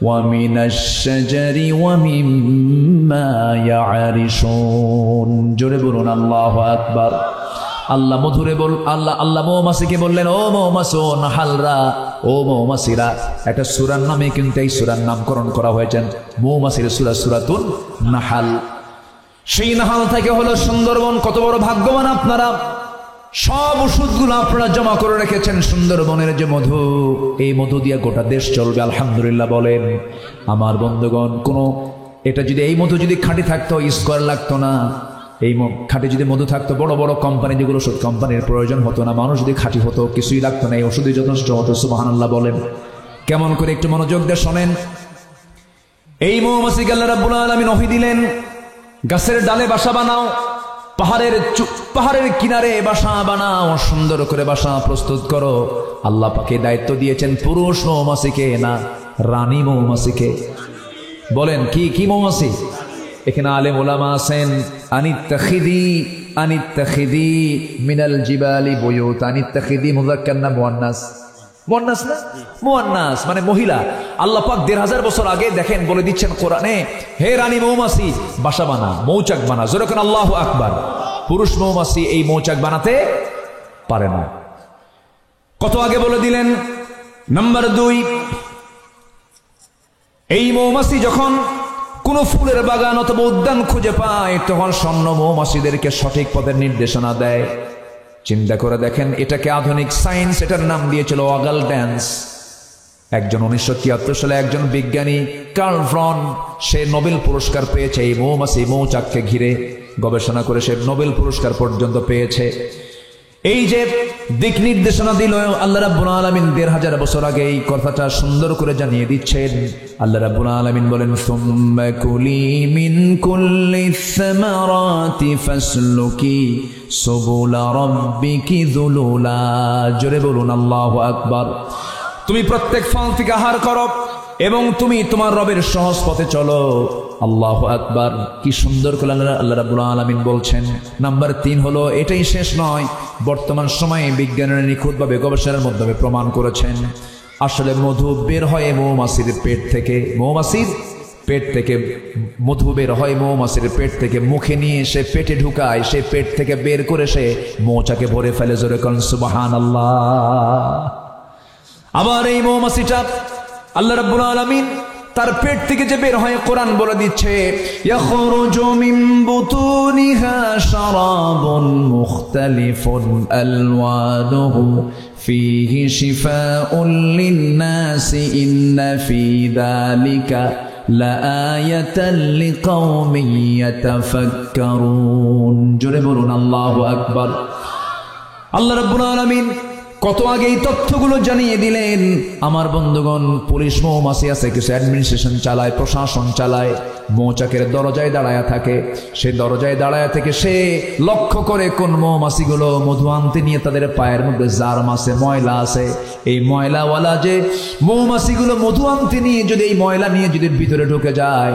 ওয়া মিনাশ শাজারি ওয়া মিম্মা ইয়ারিশুন। জোরে বলুন আল্লাহু আকবার। আল্লাহ মধুরে আল্লাহ মৌমাছিকে বললেন, ও মৌমাছি, ও নাহালরা, ও মৌমাছিরা। একটা সূরার নামে কিন্তু এই সূরার নামকরণ করা হয়েছে, মৌমাছির সূরা, সূরাতুন নাহাল। সেই নাহাল থেকে হলো সুন্দরবন। কত বড় ভাগ্যবান আপনারা! সব ওষুধগুলো আপনারা জমা করে রেখেছেন সুন্দরবনের যে মধু, এই মধু দিয়ে গোটা দেশ চলবে আলহামদুলিল্লাহ বলেন। আমার বন্ধুগণ, কোনো এটা যদি, এই মধু যদি খাঁটি থাকতো, স্কোয়ার লাগতো না। এই খাঁটি যদি মধু থাকতো, বড় বড় কোম্পানি, যেগুলো ওষুধ কোম্পানির প্রয়োজন হতো না। মানুষ যদি খাঁটি হতো, কিছুই লাগতো না, এই ওষুধই যথেষ্ট হতো। সুবহানাল্লাহ বলেন। কেমন করে একটু মনোযোগ দিয়ে শোনেন। এই মৌমাছিকে আল্লাহ রাব্বুল আলামিন ওহী দিলেন, গাছের ডালে বাসা বানাও, পাহাড়ের কিনারে বাসা বানাও, সুন্দর করে বাসা প্রস্তুত করো। আল্লাহ পাকে দায়িত্ব দিয়েছেন পুরুষ মৌমাছিকে, না রানী মৌমাছিকে। বলেন কি মৌমাছি? এখানে আলেম ওলামা আছেন। আনিত্তাখিদি মিনাল জিবালি বুয়ুত। আনিত্তাখিদি মুযাক্কার না মুয়ান্নাস? মুয়ান্নাস না? মুয়ান্নাস মানে মহিলা। আল্লাহ পাক 1500 বছর আগে দেখেন বলে দিচ্ছেন কোরআনে, হে রানী মৌমাছি বাসা বানা, মৌচাক বানা। জোরে করে আল্লাহু আকবার। পুরুষ মৌমাছি এই মৌচাক বানাতে পারে না। কত আগে বলে দিলেন। নাম্বার 2, এই মৌমাছি যখন কোন ফুলের বাগান অথবা উদ্যান খুঁজে পায়, তখন স্বর্ণ মৌমাছিদেরকে সঠিক পথের নির্দেশনা দেয়। চিন্তা করে দেখেন, এটাকে আধুনিক সায়েন্স এটার নাম দিয়েছিল ওয়াগল ড্যান্স। একজন 1973 সালে একজন বিজ্ঞানী কার্ল ভ্রন, সে নোবেল পুরস্কার পেয়েছে এই মৌমাছি মৌচাককে ঘিরে গবেষণা করে, সে নোবেল পুরস্কার পর্যন্ত পেয়েছে। এই যে দিক নির্দেশনা দিল আল্লাহ রাব্বুল আলামিন 1500 বছর আগে, এই কথাটা সুন্দর করে জানিয়ে দিচ্ছেন। আল্লাহ রাব্বুল আলামিন বলেন, সুম্মা কুলি মিন কুল্লিস সামারাতি ফাসলুকি সুবুলা রাব্বিকি যুলুলা। জোরে বলুন আল্লাহু আকবার। তুমি প্রত্যেক ফল থেকে আহার করো এবং তুমি তোমার রবের সহজ পথে চলো। আল্লাহু আকবার। কি সুন্দর করে আল্লাহ রাব্বুল আলামিন বলছেন। নাম্বার 3 হলো, এটাই শেষ নয়, বর্তমান সময়ে বিজ্ঞানীরা নিখুঁতভাবে গবেষণার মাধ্যমে প্রমাণ করেছেন আসলে মধু বের হয় মৌমাছির পেট থেকে। মৌমাছির পেট থেকে মধু বের হয়, মৌমাছির পেট থেকে মুখে নিয়ে সে পেটে ঢুকায়, সে পেট থেকে বের করে সে মৌচাকে ভরে ফেলে। জোরে কোন সুবহানাল্লাহ। আবার এই মৌমাছিটা আল্লাহ রাব্বুল আলামিন তার পেট থেকে যে বের হয়, কোরআন বলে দিচ্ছে, ইয়াখরুজু মিন বুতুনিহা শারাবুন মুখতালিফুন আলওয়ানুহু ফীহি শিফাউন লিন-নাসি ইন্না ফী যালিকা লাআয়াতান লিকাওমিন ইয়াতাফাক্কারুন। জোরে বলুন আল্লাহু আকবার। আল্লাহ রাব্বুল আলামিন কত আগে এই তথ্যগুলো জানিয়ে দিলেন। আমার বন্ধুগণ, পুলিশ মৌমাছি আছে, কিছু অ্যাডমিনিস্ট্রেশন চালায়, প্রশাসন চালায়, মৌচাকের দরজায় দাঁড়ায়া থাকে। সেই দরজায় দাঁড়ায়া থেকে সে লক্ষ্য করে কোন মৌমাছিগুলো মধু আনতে নিয়ে তাদের পায়ের মধ্যে জার্ম আছে, ময়লা আছে। এই ময়লাওয়ালা যে মৌমাছিগুলো মধু আনতে নিয়ে যদি এই ময়লা নিয়ে যদি ভিতরে ঢুকে যায়,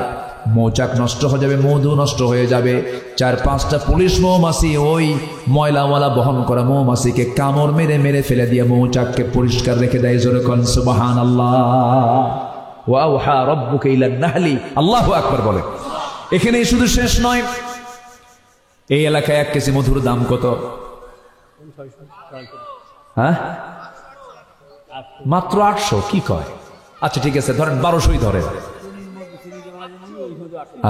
মৌচাক নষ্ট হয়ে যাবে, মধু নষ্ট হয়ে যাবে। 4-5টা পুলিশ মৌমাছি ওই ময়লাওয়ালা বহন করা মৌমাছিকে কামড় মেরে মেরে ফেলে দিয়ে মৌচাককে পরিষ্কার রেখে দেয়। জোরে কোন সুবহানাল্লাহ। ওয়া আওহা রাব্বুকা ইলান নাহলি। আল্লাহু আকবার বলে। এখানেই শুধু শেষ নয়, এই এলাকায় 1 কেজি মধুর দাম কত? হ্যাঁ, মাত্র 800। কি কয়? আচ্ছা ঠিক আছে, ধরেন 1200ই ধরেন।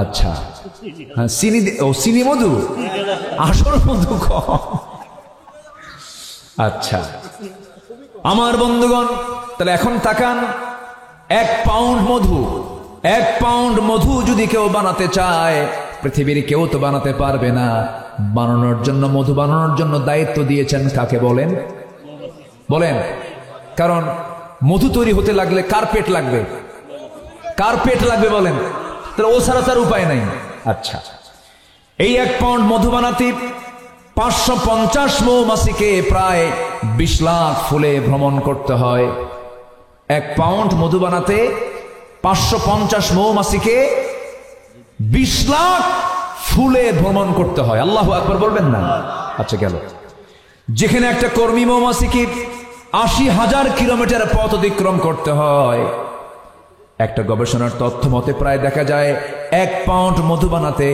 আচ্ছা হ্যাঁ, চিনি মধু, আসল মধু কম। আচ্ছা আমার বন্ধুগণ, তাহলে এখন তাকান, 1 পাউন্ড মধু যদি কেউ বানাতে চায়, পৃথিবীর কেউ তো বানাতে পারবে না। বানানোর জন্য, মধু বানানোর জন্য দায়িত্ব দিয়েছেন কাকে বলেন? কারণ মধু তৈরি হতে লাগলে কার পেট লাগবে বলেন? তাহলে ও ছাড়া তার উপায় নাই। আচ্ছা, এই 1 পাউন্ড মধু বানাতে 550 মৌমাছিকে প্রায় 20 লাখ ফুলে ভ্রমণ করতে হয়। 1 পাউন্ড মধু বানাতে 550 মৌমাছিকে 20 লাখ ফুলে ভ্রমণ করতে হয়। আল্লাহু আকবার বলবেন না? আচ্ছা গেল। যেখানে একটা কর্মী মৌমাছিকে 80,000 কিলোমিটার পথ অতিক্রম করতে হয়, একটা গবেষণার তথ্য মতে প্রায় দেখা যায় 1 পাউন্ড মধু বানাতে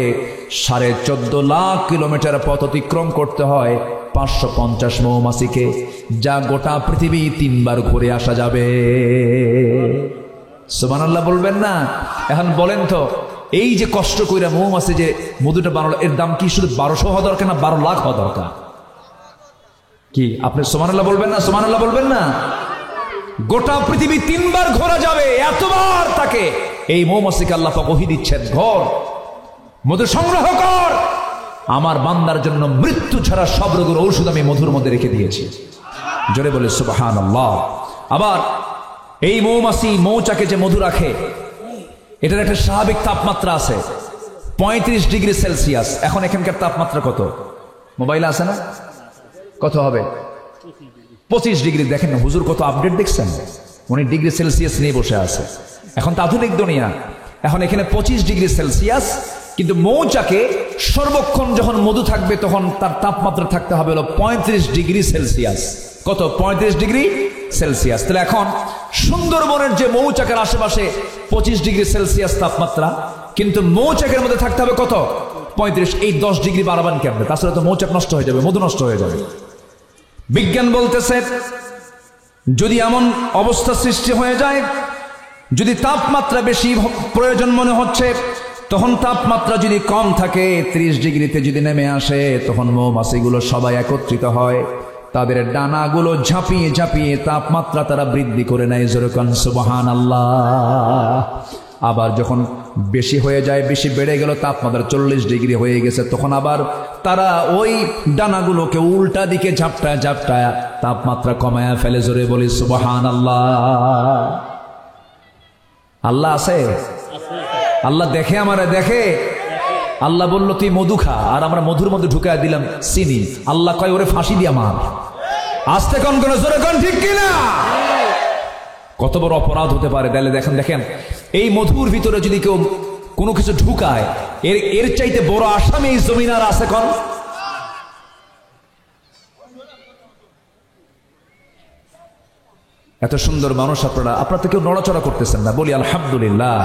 14.5 লাখ কিলোমিটার পথ অতিক্রম করতে হয় 550 মৌমাছিকে, যা গোটা পৃথিবী 3 বার ঘুরে আসা যাবে। সুবহানাল্লাহ বলবেন না? এখন বলেন তো, এই যে কষ্ট কইরা মৌমাছি যে মধুটা বানালো, এর দাম কি শুধু 1200 হওয়া দরকার না 12 লাখ হওয়া দরকার? কি আপনি সুবহানাল্লাহ বলবেন না? সুবহানাল্লাহ বলবেন না? গোটা পৃথিবী 3 বার ঘোরা যাবে, এতবার তাকে এই মৌমাছিকে আল্লাহ পাক ওহী দিচ্ছেন, ঘর মধু সংগ্রহ কর, আমার বান্দার জন্য মৃত্যু ছাড়া সব রোগের ঔষধ আমি মধুর মধ্যে রেখে দিয়েছি। জোরে বলে সুবহানাল্লাহ। আবার এই মৌমাছি মৌচাকে যে মধু রাখে, এটার একটা স্বাভাবিক তাপমাত্রা আছে 35 ডিগ্রি সেলসিয়াস। এখন এখানকার তাপমাত্রা কত? মোবাইলে আছে না? কত হবে? 25 ডিগ্রি। দেখেন না হুজুর কত আপডেট দেখছেন, উনি ডিগ্রি সেলসিয়াস নিয়ে বসে আছে। এখন তো আধুনিক দুনিয়া, এখন এখানে 25 ডিগ্রি সেলসিয়াস। কিন্তু মৌচাকে সর্বক্ষণ যখন মধু থাকবে তখন তার তাপমাত্রা থাকতে হবে হলো 35 ডিগ্রি সেলসিয়াস। কত? 35 ডিগ্রি সেলসিয়াস। তাহলে এখন সুন্দরবনের যে মৌচাকের আশেপাশে 25 ডিগ্রি সেলসিয়াস তাপমাত্রা, কিন্তু মৌচাকের মধ্যে থাকতে হবে কত? 35। এই 10 ডিগ্রি বাড়াবেন কেমনে? তাছাড়া তো মৌচাক নষ্ট হয়ে যাবে, মধু নষ্ট হয়ে যাবে। বিজ্ঞান বলতেছে যদি এমন অবস্থা সৃষ্টি হয়ে যায়, যদি তাপমাত্রা বেশি প্রয়োজন মনে হচ্ছে, তখন তাপমাত্রা যদি কম থাকে 30 ডিগ্রিতে যদি নেমে আসে, তখন মৌমাছিগুলো সবাই একত্রিত হয়, তাদের ডানাগুলো ঝাঁপিয়ে ঝাঁপিয়ে তাপমাত্রা তারা বৃদ্ধি করে নেয়, জোরে কোন সুবহানাল্লাহ। আবার যখন বেশি হয়ে যায়, বেশি বেড়ে গেল, তাপমাত্রা 40 ডিগ্রি হয়ে গেছে, তখন আবার তারা ওই ডানাগুলোকে উল্টা দিকে ঝাপটায় ঝাপটায় তাপমাত্রা কমায়া ফেলে, জোরে বলি সুবহানাল্লাহ। আল্লাহ আছে, আল্লাহ দেখে, আমারে দেখে। আল্লাহ বলল তুই মধু খা, আর আমরা মধুর মধ্যে ঢুকায় দিলাম চিনি। আল্লাহ কয় ওরে ফাঁসি দিয়া মার। আস্তে কোন কোন জোরে কোন, ঠিক কিনা? কত বড় অপরাধ হতে পারে। তাহলে দেখেন দেখেন এই মধুর ভিতরে যদি কেউ কোনো কিছু ঢুকায়, এর চাইতে বড় আসামি এই জমিন আর আছে কোন? এত সুন্দর মানুষ আপনারা তো কেউ নড়াচড়া করতেছেন না। বলি আলহামদুলিল্লাহ,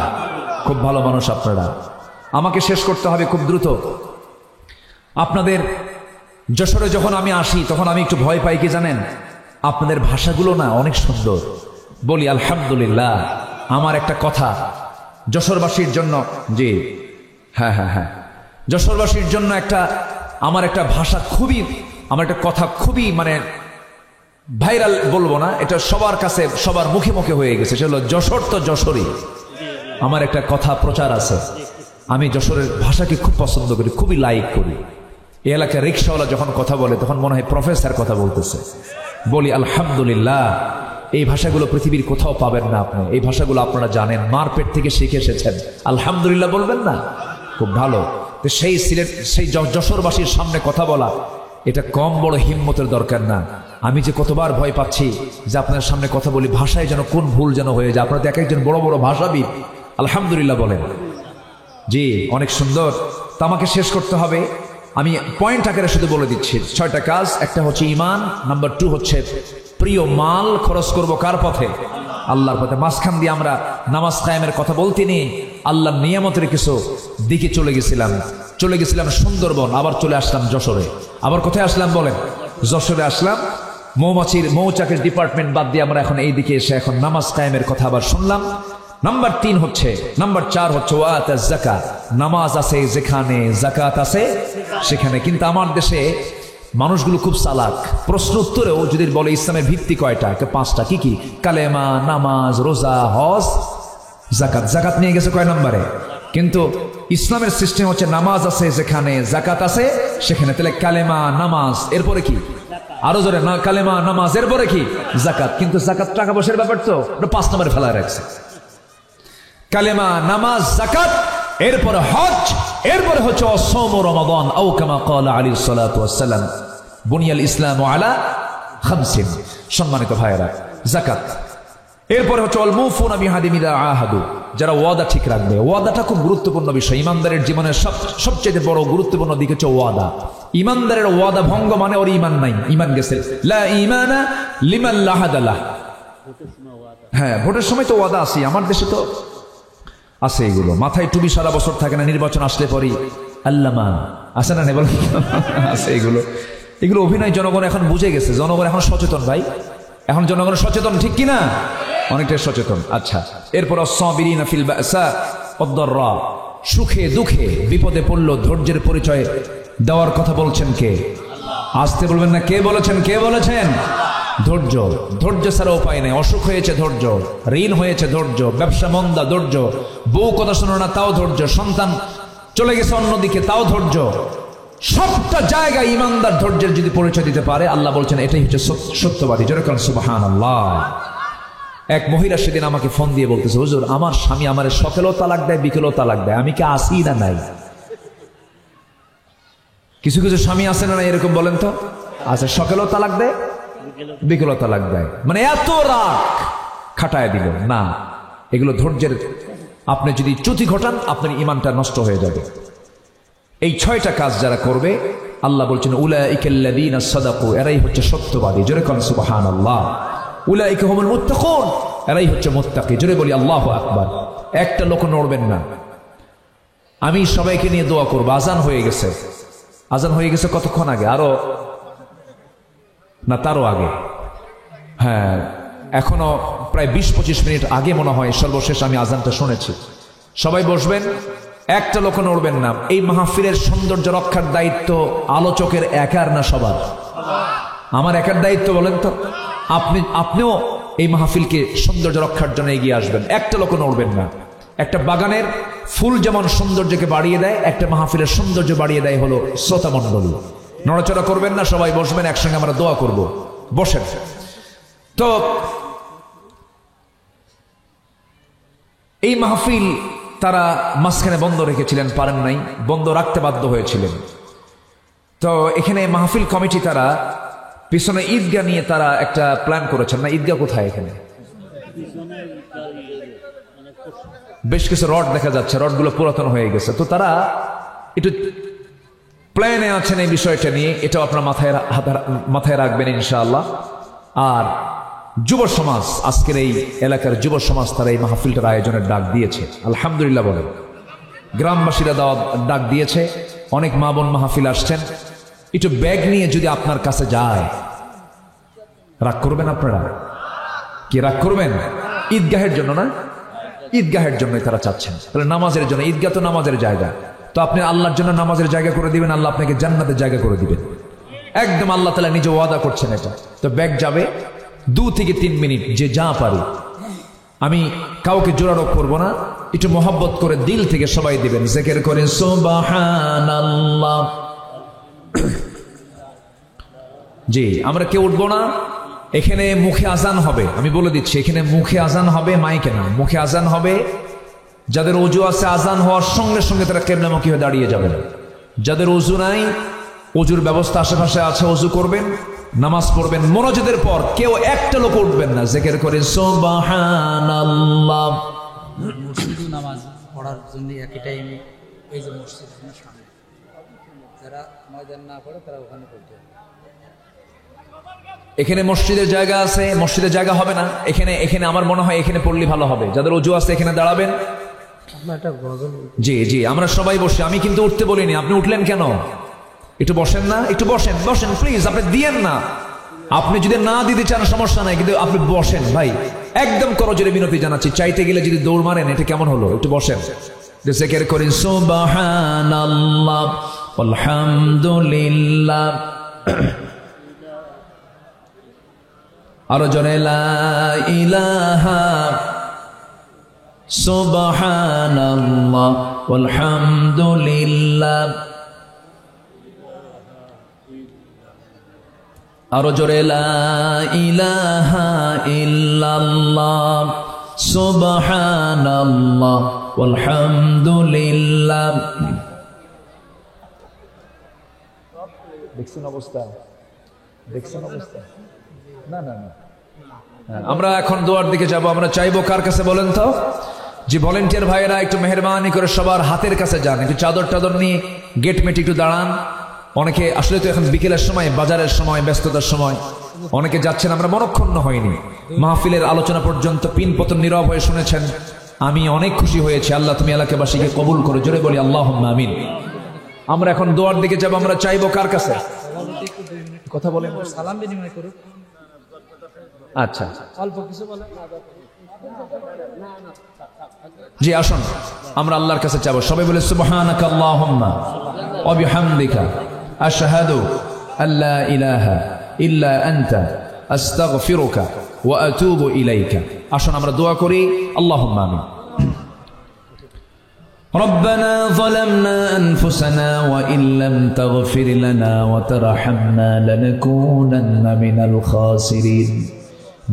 খুব ভালো মানুষ আপনারা। আমাকে শেষ করতে হবে খুব দ্রুত। আপনাদের যশোরে যখন আমি আসি তখন আমি একটু ভয় পাই, কি জানেন? আপনাদের ভাষাগুলো না অনেক সুন্দর। বলি আলহামদুলিল্লাহ। আমার একটা কথা যশোরবাসীর জন্য, জি হ্যাঁ হ্যাঁ হ্যাঁ, যশোরবাসীর জন্য আমার একটা ভাষা খুবই, আমার একটা কথা খুবই মানে ভাইরাল বলবো না, এটা সবার কাছে সবার মুখে মুখে হয়ে গেছে। সেটা হলো যশোর তো যশোরই। আমার একটা কথা প্রচার আছে, আমি যশোরের ভাষাকে খুব পছন্দ করি, খুবই লাইক করি। এই এলাকায় রিক্সাওয়ালা যখন কথা বলে তখন মনে হয় প্রফেসর কথা বলতেছে। বলি আলহামদুলিল্লাহ। এই ভাষাগুলো পৃথিবীর কোথাও পাবেন না আপনি। এই ভাষাগুলো আপনারা জানেন, মার পেট থেকে শিখে এসেছেন। আলহামদুলিল্লাহ বলবেন না? খুব ভালো। তো সেই যশোরবাসীর সামনে কথা বলা, এটা কম বড় হিম্মতের দরকার না। আমি যে কতবার ভয় পাচ্ছি যে আপনার সামনে কথা বলি, ভাষায় যেন কোন ভুল যেন হয়ে যায়। আপনারা তো এক একজন বড় বড় ভাষাবিদ, আলহামদুলিল্লাহ বলেন। জি অনেক সুন্দর। তা আমাকে শেষ করতে হবে, আমি পয়েন্ট আকারে শুধু বলে দিচ্ছি। 6টা কাজ। একটা হচ্ছে ঈমান, নাম্বার 2 হচ্ছে প্রিয় মাল খরচ করব কার পথে? আল্লাহর পথে। মাঝখান দিয়ে আমরা নামাজ কায়েমের কথা বলতে নিয়ে আল্লাহর নিয়ামতের কিছু দিকে চলে গেছিলাম সুন্দরবন, আবার চলে আসলাম যশোরে। আবার কোথায় আসলাম বলেন? যশোরে আসলাম। মৌচাকের ডিপার্টমেন্ট বাদ দিয়ে আমরা এখন এই দিকে এসে এখন নামাজ কায়েমের কথা আবার শুনলাম। নাম্বার 4 হচ্ছে ওয়াতাজ যাকাত। নামাজ আছে যেখানে, যাকাত আছে সেখানে। কিন্তু আমার দেশে মানুষগুলো খুব চালাক। প্রশ্ন উত্তরেও যদি বলে ইসলামের ভিত্তি কয়টা, 5টা। কি কি? কালেমা, নামাজ, রোজা, হজ, যাকাত। যাকাত নিয়ে গেছে কয় নম্বরে? কিন্তু ইসলামের সিস্টেম হচ্ছে নামাজ আছে যেখানে, যাকাত আছে সেখানে। তাহলে কালেমা, নামাজ, এরপরে কি? আরো জোরে না, কালেমা, নামাজ, এরপরে কি? যাকাত। কিন্তু যাকাত টাকা পয়সার ব্যাপার, তো 5 নম্বরে ফেলা রাখছে। কালেমা, নামাজ, যাকাত, এরপরে হজ, এরপরে হচ্ছে অসম রমাদান। আও কামা ক্বালা আলাইহিস সালাতু ওয়াস সালাম, বুনিয়াল ইসলামু আলা 5। সম্মানিত ভাইয়েরা, যাকাত। এরপরে হচ্ছে আল মুফুনা বিআহদিহিম ইযা আহাদু, যারা ওয়াদা ঠিক রাখবে। ওয়াদাটা খুব গুরুত্বপূর্ণ বিষয়। ইমানদারের জীবনের সবচেয়ে বড় গুরুত্বপূর্ণ দিক হচ্ছে ওয়াদা। ইমানদারের ওয়াদা ভঙ্গ মানে ওর ঈমান নাই, ঈমান গেছে। লা ঈমানা লিমান লা আহাদা লাহ। হ্যাঁ, ভোটের সময় তো ওয়াদা আছে, আমার দেশে তো আছে এগুলো। মাথায় টুপি সারা বছর থাকে না, নির্বাচন আসলে পরে আল্লামা আছে না, বল আছে এগুলো অভিনয়। জনগণ এখন বুঝে গেছে, জনগণ এখন সচেতন ভাই, এখন জনগণ সচেতন, ঠিক কিনা? অনেকটাই সচেতন। আচ্ছা, এরপর আস-সাবিরিনা ফিল বাসা ওয়াদ-দাররা, সুখে দুঃখে বিপদে পড়লো ধৈর্যের পরিচয় দেওয়ার কথা বলছেন কে? আসতে বলবেন না, কে বলেছেন? কে বলেছেন? ধৈর্য। ধৈর্য ছাড়া উপায় নেই। অসুখ হয়েছে ধৈর্য, ঋণ হয়েছে ধৈর্য, ব্যবসা মন্দা ধৈর্য, বউ কথা শোনো না তাও ধৈর্য, সন্তান চলে গেছে অন্যদিকে তাও ধৈর্য। সবটা জায়গায় ইমানদার ধৈর্যের যদি পরিচয় দিতে পারে, আল্লাহ বলছেন এটাই হচ্ছে সত্যবাদী। যেরকম সুবহানাল্লাহ। এক মহিলা সেদিন আমাকে ফোন দিয়ে বলতেছে, হুজুর আমার স্বামী আমারে সকালেও তালাক দেয়, বিকেলেও তালাক দেয়, আমি কি আসি না নাই? কিছু কিছু স্বামী আছে না, এরকম বলেন তো? আচ্ছা, সকালেও তালাক দেয়, বিকেলেও তালাক দেয়, মানে এত রাগ খাটায় দিল না। এগুলো ধৈর্যের, আপনি যদি চ্যুতি ঘটান আপনার ঈমানটা নষ্ট হয়ে যাবে। এই 6টা কাজ যারা করবে, আল্লাহ বলছেন উলাইকাল্লাযীনা সাদাকু, এরাই হচ্ছে সত্যবাদী। জোরে কোন সুবহানাল্লাহ। উলাইকা হুমুল মুত্তাকুন, এরাই হচ্ছে মুত্তাকি। জোরে বলি আল্লাহু আকবার। একটা লোক নড়বেন না। আমি সবাইকে নিয়ে দোয়া করব। আজান হয়ে গেছে, আজান হয়ে গেছে কতক্ষণ আগে? আরো না, তারও আগে। হ্যাঁ, এখনো প্রায় 20-25 মিনিট আগে মনে হয় সর্বশেষ আমি আজানটা শুনেছি। সবাই বসবেন, একটা লোক নড়বেন না। এই মাহফিলের সৌন্দর্য রক্ষার দায়িত্ব আলোচকের একার না সবার? আমার একার দায়িত্ব বলেন তো? আপনিও এই মাহফিলকে সৌন্দর্য রক্ষার জন্য এগিয়ে আসবেন, একটা লোক নড়বেন না। একটা বাগানের ফুল যেমন সৌন্দর্যকে বাড়িয়ে দেয়, একটা মাহফিলের সৌন্দর্য বাড়িয়ে দেয় হলো শ্রোতা মণ্ডলী। নড়াচড়া করবেন না, সবাই বসবেন, একসঙ্গে আমরা দোয়া করব। বসেন। তো এই মাহফিল তারা মাঝখানে বন্ধ রেখেছিলেন, পারেন নাই, বন্ধ রাখতে বাধ্য হয়েছিলেন। তো এখানে মাহফিল কমিটি তারা পিছনে ঈদগাহ নিয়ে তারা একটা প্ল্যান করেছেন। না, ঈদগাহ কোথায়? এখানে বেশ কিছু রড দেখা যাচ্ছে, রডগুলো পুরাতন হয়ে গেছে। তো তারা একটু প্ল্যানে আছেন এই বিষয়টা নিয়ে, এটাও আপনার মাথায় রাখবেন ইনশাআল্লাহ। আর যুব সমাজ, আজকের এই এলাকার যুব সমাজ তারা এই মাহফিলটার আয়োজনের ডাক দিয়েছে, আলহামদুলিল্লাহ বলেন। গ্রামবাসীরা ডাক দিয়েছে, অনেক মা বোন মাহফিল আসছেন। একটু ব্যাগ নিয়ে যদি আপনার কাছে যায়, রাগ করবেন আপনারা? কি রাগ করবেন? ঈদগাহের জন্য না, ঈদগাহের জন্যই তারা চাচ্ছেন। তাহলে নামাজের জন্য, ঈদগাহ তো নামাজের জায়গা, তো আপনি আল্লাহর জন্য নামাজের জায়গা করে দিবেন, আল্লাহ আপনাকে জান্নাতের জায়গা করে দিবেন। একদম আল্লাহ তাআলা নিজে ওয়াদা করছেন এটা। তো ব্যাগ যাবে 2 থেকে 3 মিনিট, যে যা পারি। আমি কাউকে জোরারোপ করবো না, একটু মহব্বত করে দিল থেকে সবাই দিবেন, জিকির করেন সুবহানাল্লাহ। জি, আমরা কেউ উঠবো না। এখানে মুখে আজান হবে, আমি বলে দিচ্ছি, এখানে মুখে আজান হবে, মাইকে না, মুখে আজান হবে। যাদের ওযু আছে আজান হওয়ার সঙ্গে সঙ্গে তারা কিবলামুখী হয়ে দাঁড়িয়ে যাবেন। যাদের ওযু নাই, ওযুর ব্যবস্থা আশেপাশে আছে, ওযু করবেন, নামাজ পড়বেন। মোনাজাতের পর কেউ একটা লোক উঠবেন না, জিকির করেন সুবহানাল্লাহ। মসজিদে নামাজ পড়ার জন্য একই টাইমে এই যে মসজিদের সামনে যারা ময়দান না পড়ে তারা ওখানে পড়তে হবে। এখানে মসজিদের জায়গা আছে, মসজিদের জায়গা হবে না এখানে আমার মনে হয় এখানে পড়লে ভালো হবে। যাদের ওযু আছে এখানে দাঁড়াবেন। জি জি, আমরা সবাই বসে, আমি কিন্তু উঠতে বলিনি, আপনি উঠলেন কেন? একটু বসেন না, একটু বসেন বসেন প্লিজ, আপনি দিয়েন না। আপনি যদি না দিতে চান সমস্যা নাই, কিন্তু আপনি বসেন ভাই, একদম করজোরে বিনতি জানাচ্ছি। চাইতে গেলে যদি দৌড় মারেন, এটা কেমন হলো? একটু বসেন, জিকির করেন সুবহানাল্লাহ আলহামদুলিল্লাহ। আরো জোরে লা ইলাহা সুবহানাল্লাহ আলহামদুলিল্লাহ। আরো জোরে লা ইলাহা ইল্লাল্লাহ সুবহানাল্লাহ আলহামদুলিল্লাহ। দেখছেন অবস্থা? দেখছেন অবস্থা? না না না, আমরা এখন দোয়ার দিকে যাব। আমরা চাইবো কার কাছে বলেন তো? যে ভলেন্টিয়ার ভাইয়েরা একটু মেহেরবানি করে সবার হাতের কাছে যান, একটু চাদর টাদর নিয়ে গেট মেটে একটু দাঁড়ান। অনেকে আসলে তো এখন বিকেলের সময়, বাজারের সময়, ব্যস্ততার সময় অনেকে যাচ্ছেন, আমরা মনক্ষুণ্ণ হয়নি। মাহফিলের আলোচনা পর্যন্ত পিনপতন নীরব হয়ে শুনেছেন, আমি অনেক খুশি হয়েছি। আল্লাহ তুমি এলাকাবাসীকে কবুল করে, জোরে বলি আল্লাহুম্মা আমিন। আমরা এখন দোয়ার দিকে যাব। আমরা চাইবো কার কাছে? কথা বলেন, সালাম বিনিময় করুক। আচ্ছা অল্প কিছু বলেন। জি, আসুন আমরা আল্লাহর কাছে চাইবো। সবাই বলে সুবহানাকা আল্লাহুম্মা ওয়া বিহামদিকা আশহাদু আল্লা ইলাহা ইল্লা আনতা আস্তাগফিরুকা ওয়া আতুবু ইলাইকা। আসুন আমরা দোয়া করি, আল্লাহুম্মা আমিন। ربنا ظلمنا أنفسنا وإن لم تغفر لنا وترحمنا لنكونن من الخاسرين।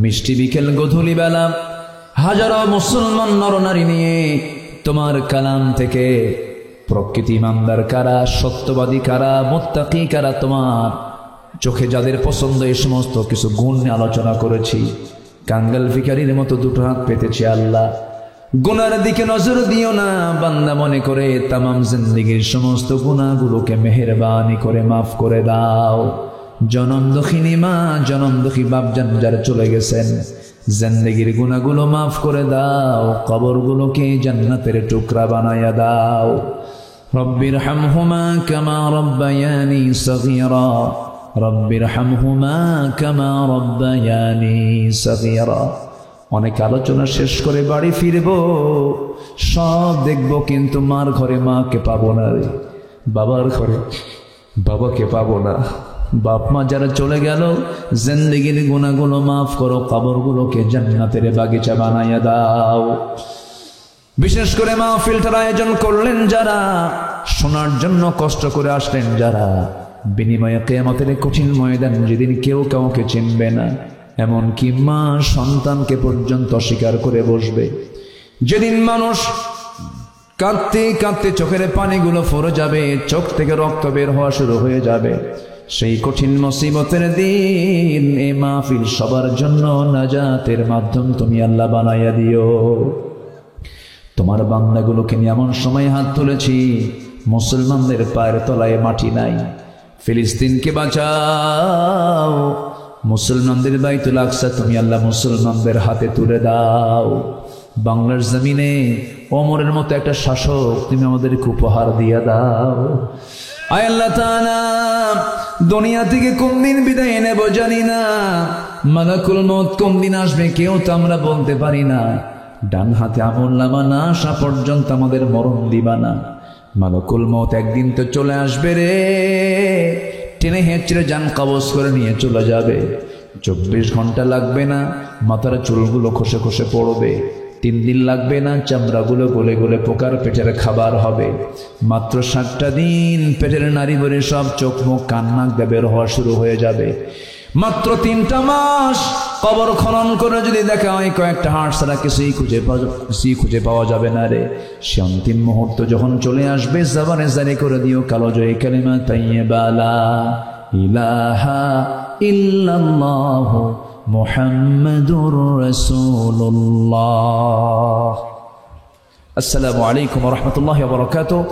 মিষ্টি বিকেল গধূলি বেলা হাজারো মুসলমান নরনারী নিয়ে তোমার কালাম থেকে প্রকৃতি ইমানদার কারা, সত্যবাদী কারা, মুত্তাকি কারা, তোমার চোখে যাদের পছন্দ এই সমস্ত কিছু গুণ নিয়ে আলোচনা করেছি। কাঙ্গাল ভিখারির মতো দুটো হাত পেতেছি। আল্লাহ, গুনার দিকে নজর দিও না, বান্দা মনে করে তামাম জিন্দেগীর সমস্ত গুনাহগুলোকে মেহেরবানি করে মাফ করে দাও। জনম দুঃখিনী মা, জনম দুঃখী বাপজান যারা চলে গেছেন, জিন্দেগীর গুনাহগুলো মাফ করে দাও, কবরগুলোকে জান্নাতের টুকরা বানায়া দাও। রব্বির হামহুমা কামা রব্বায়ানি সগীরা, রব্বির হামহুমা কামা রব্বায়ানি সগীরা। অনেক আলোচনা শেষ করে বাড়ি ফিরবো, সব দেখবো, কিন্তু মার ঘরে মাকে পাবো না রে, বাবার ঘরে বাবাকে পাবো না। বাপ মা যারা চলে গেল, জিন্দেগির গুনাহগুলো মাফ করো, কবরগুলোকে জান্নাতের বাগিচা বানাইয়া দাও। বিশেষ করে মাহফিলটার আয়োজন করলেন যারা, শোনার জন্য কষ্ট করে আসলেন যারা, বিনিময়ে কিয়ামতের কঠিন ময়দান যেদিন কেউ কাউকে চিনবে না, এমনকি মা সন্তানকে পর্যন্ত স্বীকার করে বসবে, যেদিন মানুষ কাঁদতে কাঁদতে চোখের পানিগুলো ফরে যাবে, চোখ থেকে রক্ত বের হওয়া শুরু হয়ে যাবে, সেই কঠিন মুসিবতের দিন এই মাহফিল সবার জন্য নাজাতের মাধ্যম তুমি আল্লাহ বানাইয়া দিও। তোমার বান্দাগুলোকে নিয়ে এমন সময় হাত তুলেছি, মুসলমানদের পায়ের তলায় মাটি নাই, ফিলিস্তিনকে বাঁচাও, মুসলমানদের বাইতুল আকসা তুমি আল্লাহ মুসলমানদের হাতে তুলে দাও। বাংলার জমিনে ওমরের মতো একটা শাসক তুমি আমাদেরকে উপহার দিয়ে দাও। আয় আল্লাহ তাআলা, দুনিয়া থেকে কোন দিন বিদায় নেব জানি না, মালাকুল মউত কোন দিন আসবে কেউ তো আমরা বলতে পারি না, ডান হাতে আমলনামা না আসা পর্যন্ত আমাদের মরণ দিবা না। মালাকুল মউত একদিন তো চলে আসবে রে, টেনে হেঁচড়ে জান কবজ করে নিয়ে চলে যাবে। 24 ঘন্টা লাগবে না, মাথার চুলগুলো খসে খসে পড়বে। 3 দিন লাগবে না, চামড়াগুলো গলে গলে পোকার পেটের খাবার হবে। মাত্র 7টা দিন পেটের নারী বলে সব চোখ মুখ কান নাক দিয়ে বের হওয়া শুরু হয়ে যাবে। মাত্র 3টা মাস কবর খনন করে যদি দেখা হয় কয়েকটা হাড় ছাড়া কিছুই খুঁজে পাওয়া যাবে না রে। সে অন্তিম মুহূর্ত যখন চলে আসবে, জবানে জারি করে দিও কালো জয়ী কালিমা তাইয়্যিবা লা ইলাহা ইল্লাল্লাহ মুহাম্মাদুর রাসূলুল্লাহ। আসসালামু আলাইকুম ওয়া রাহমাতুল্লাহি ওয়া বারাকাতুহু।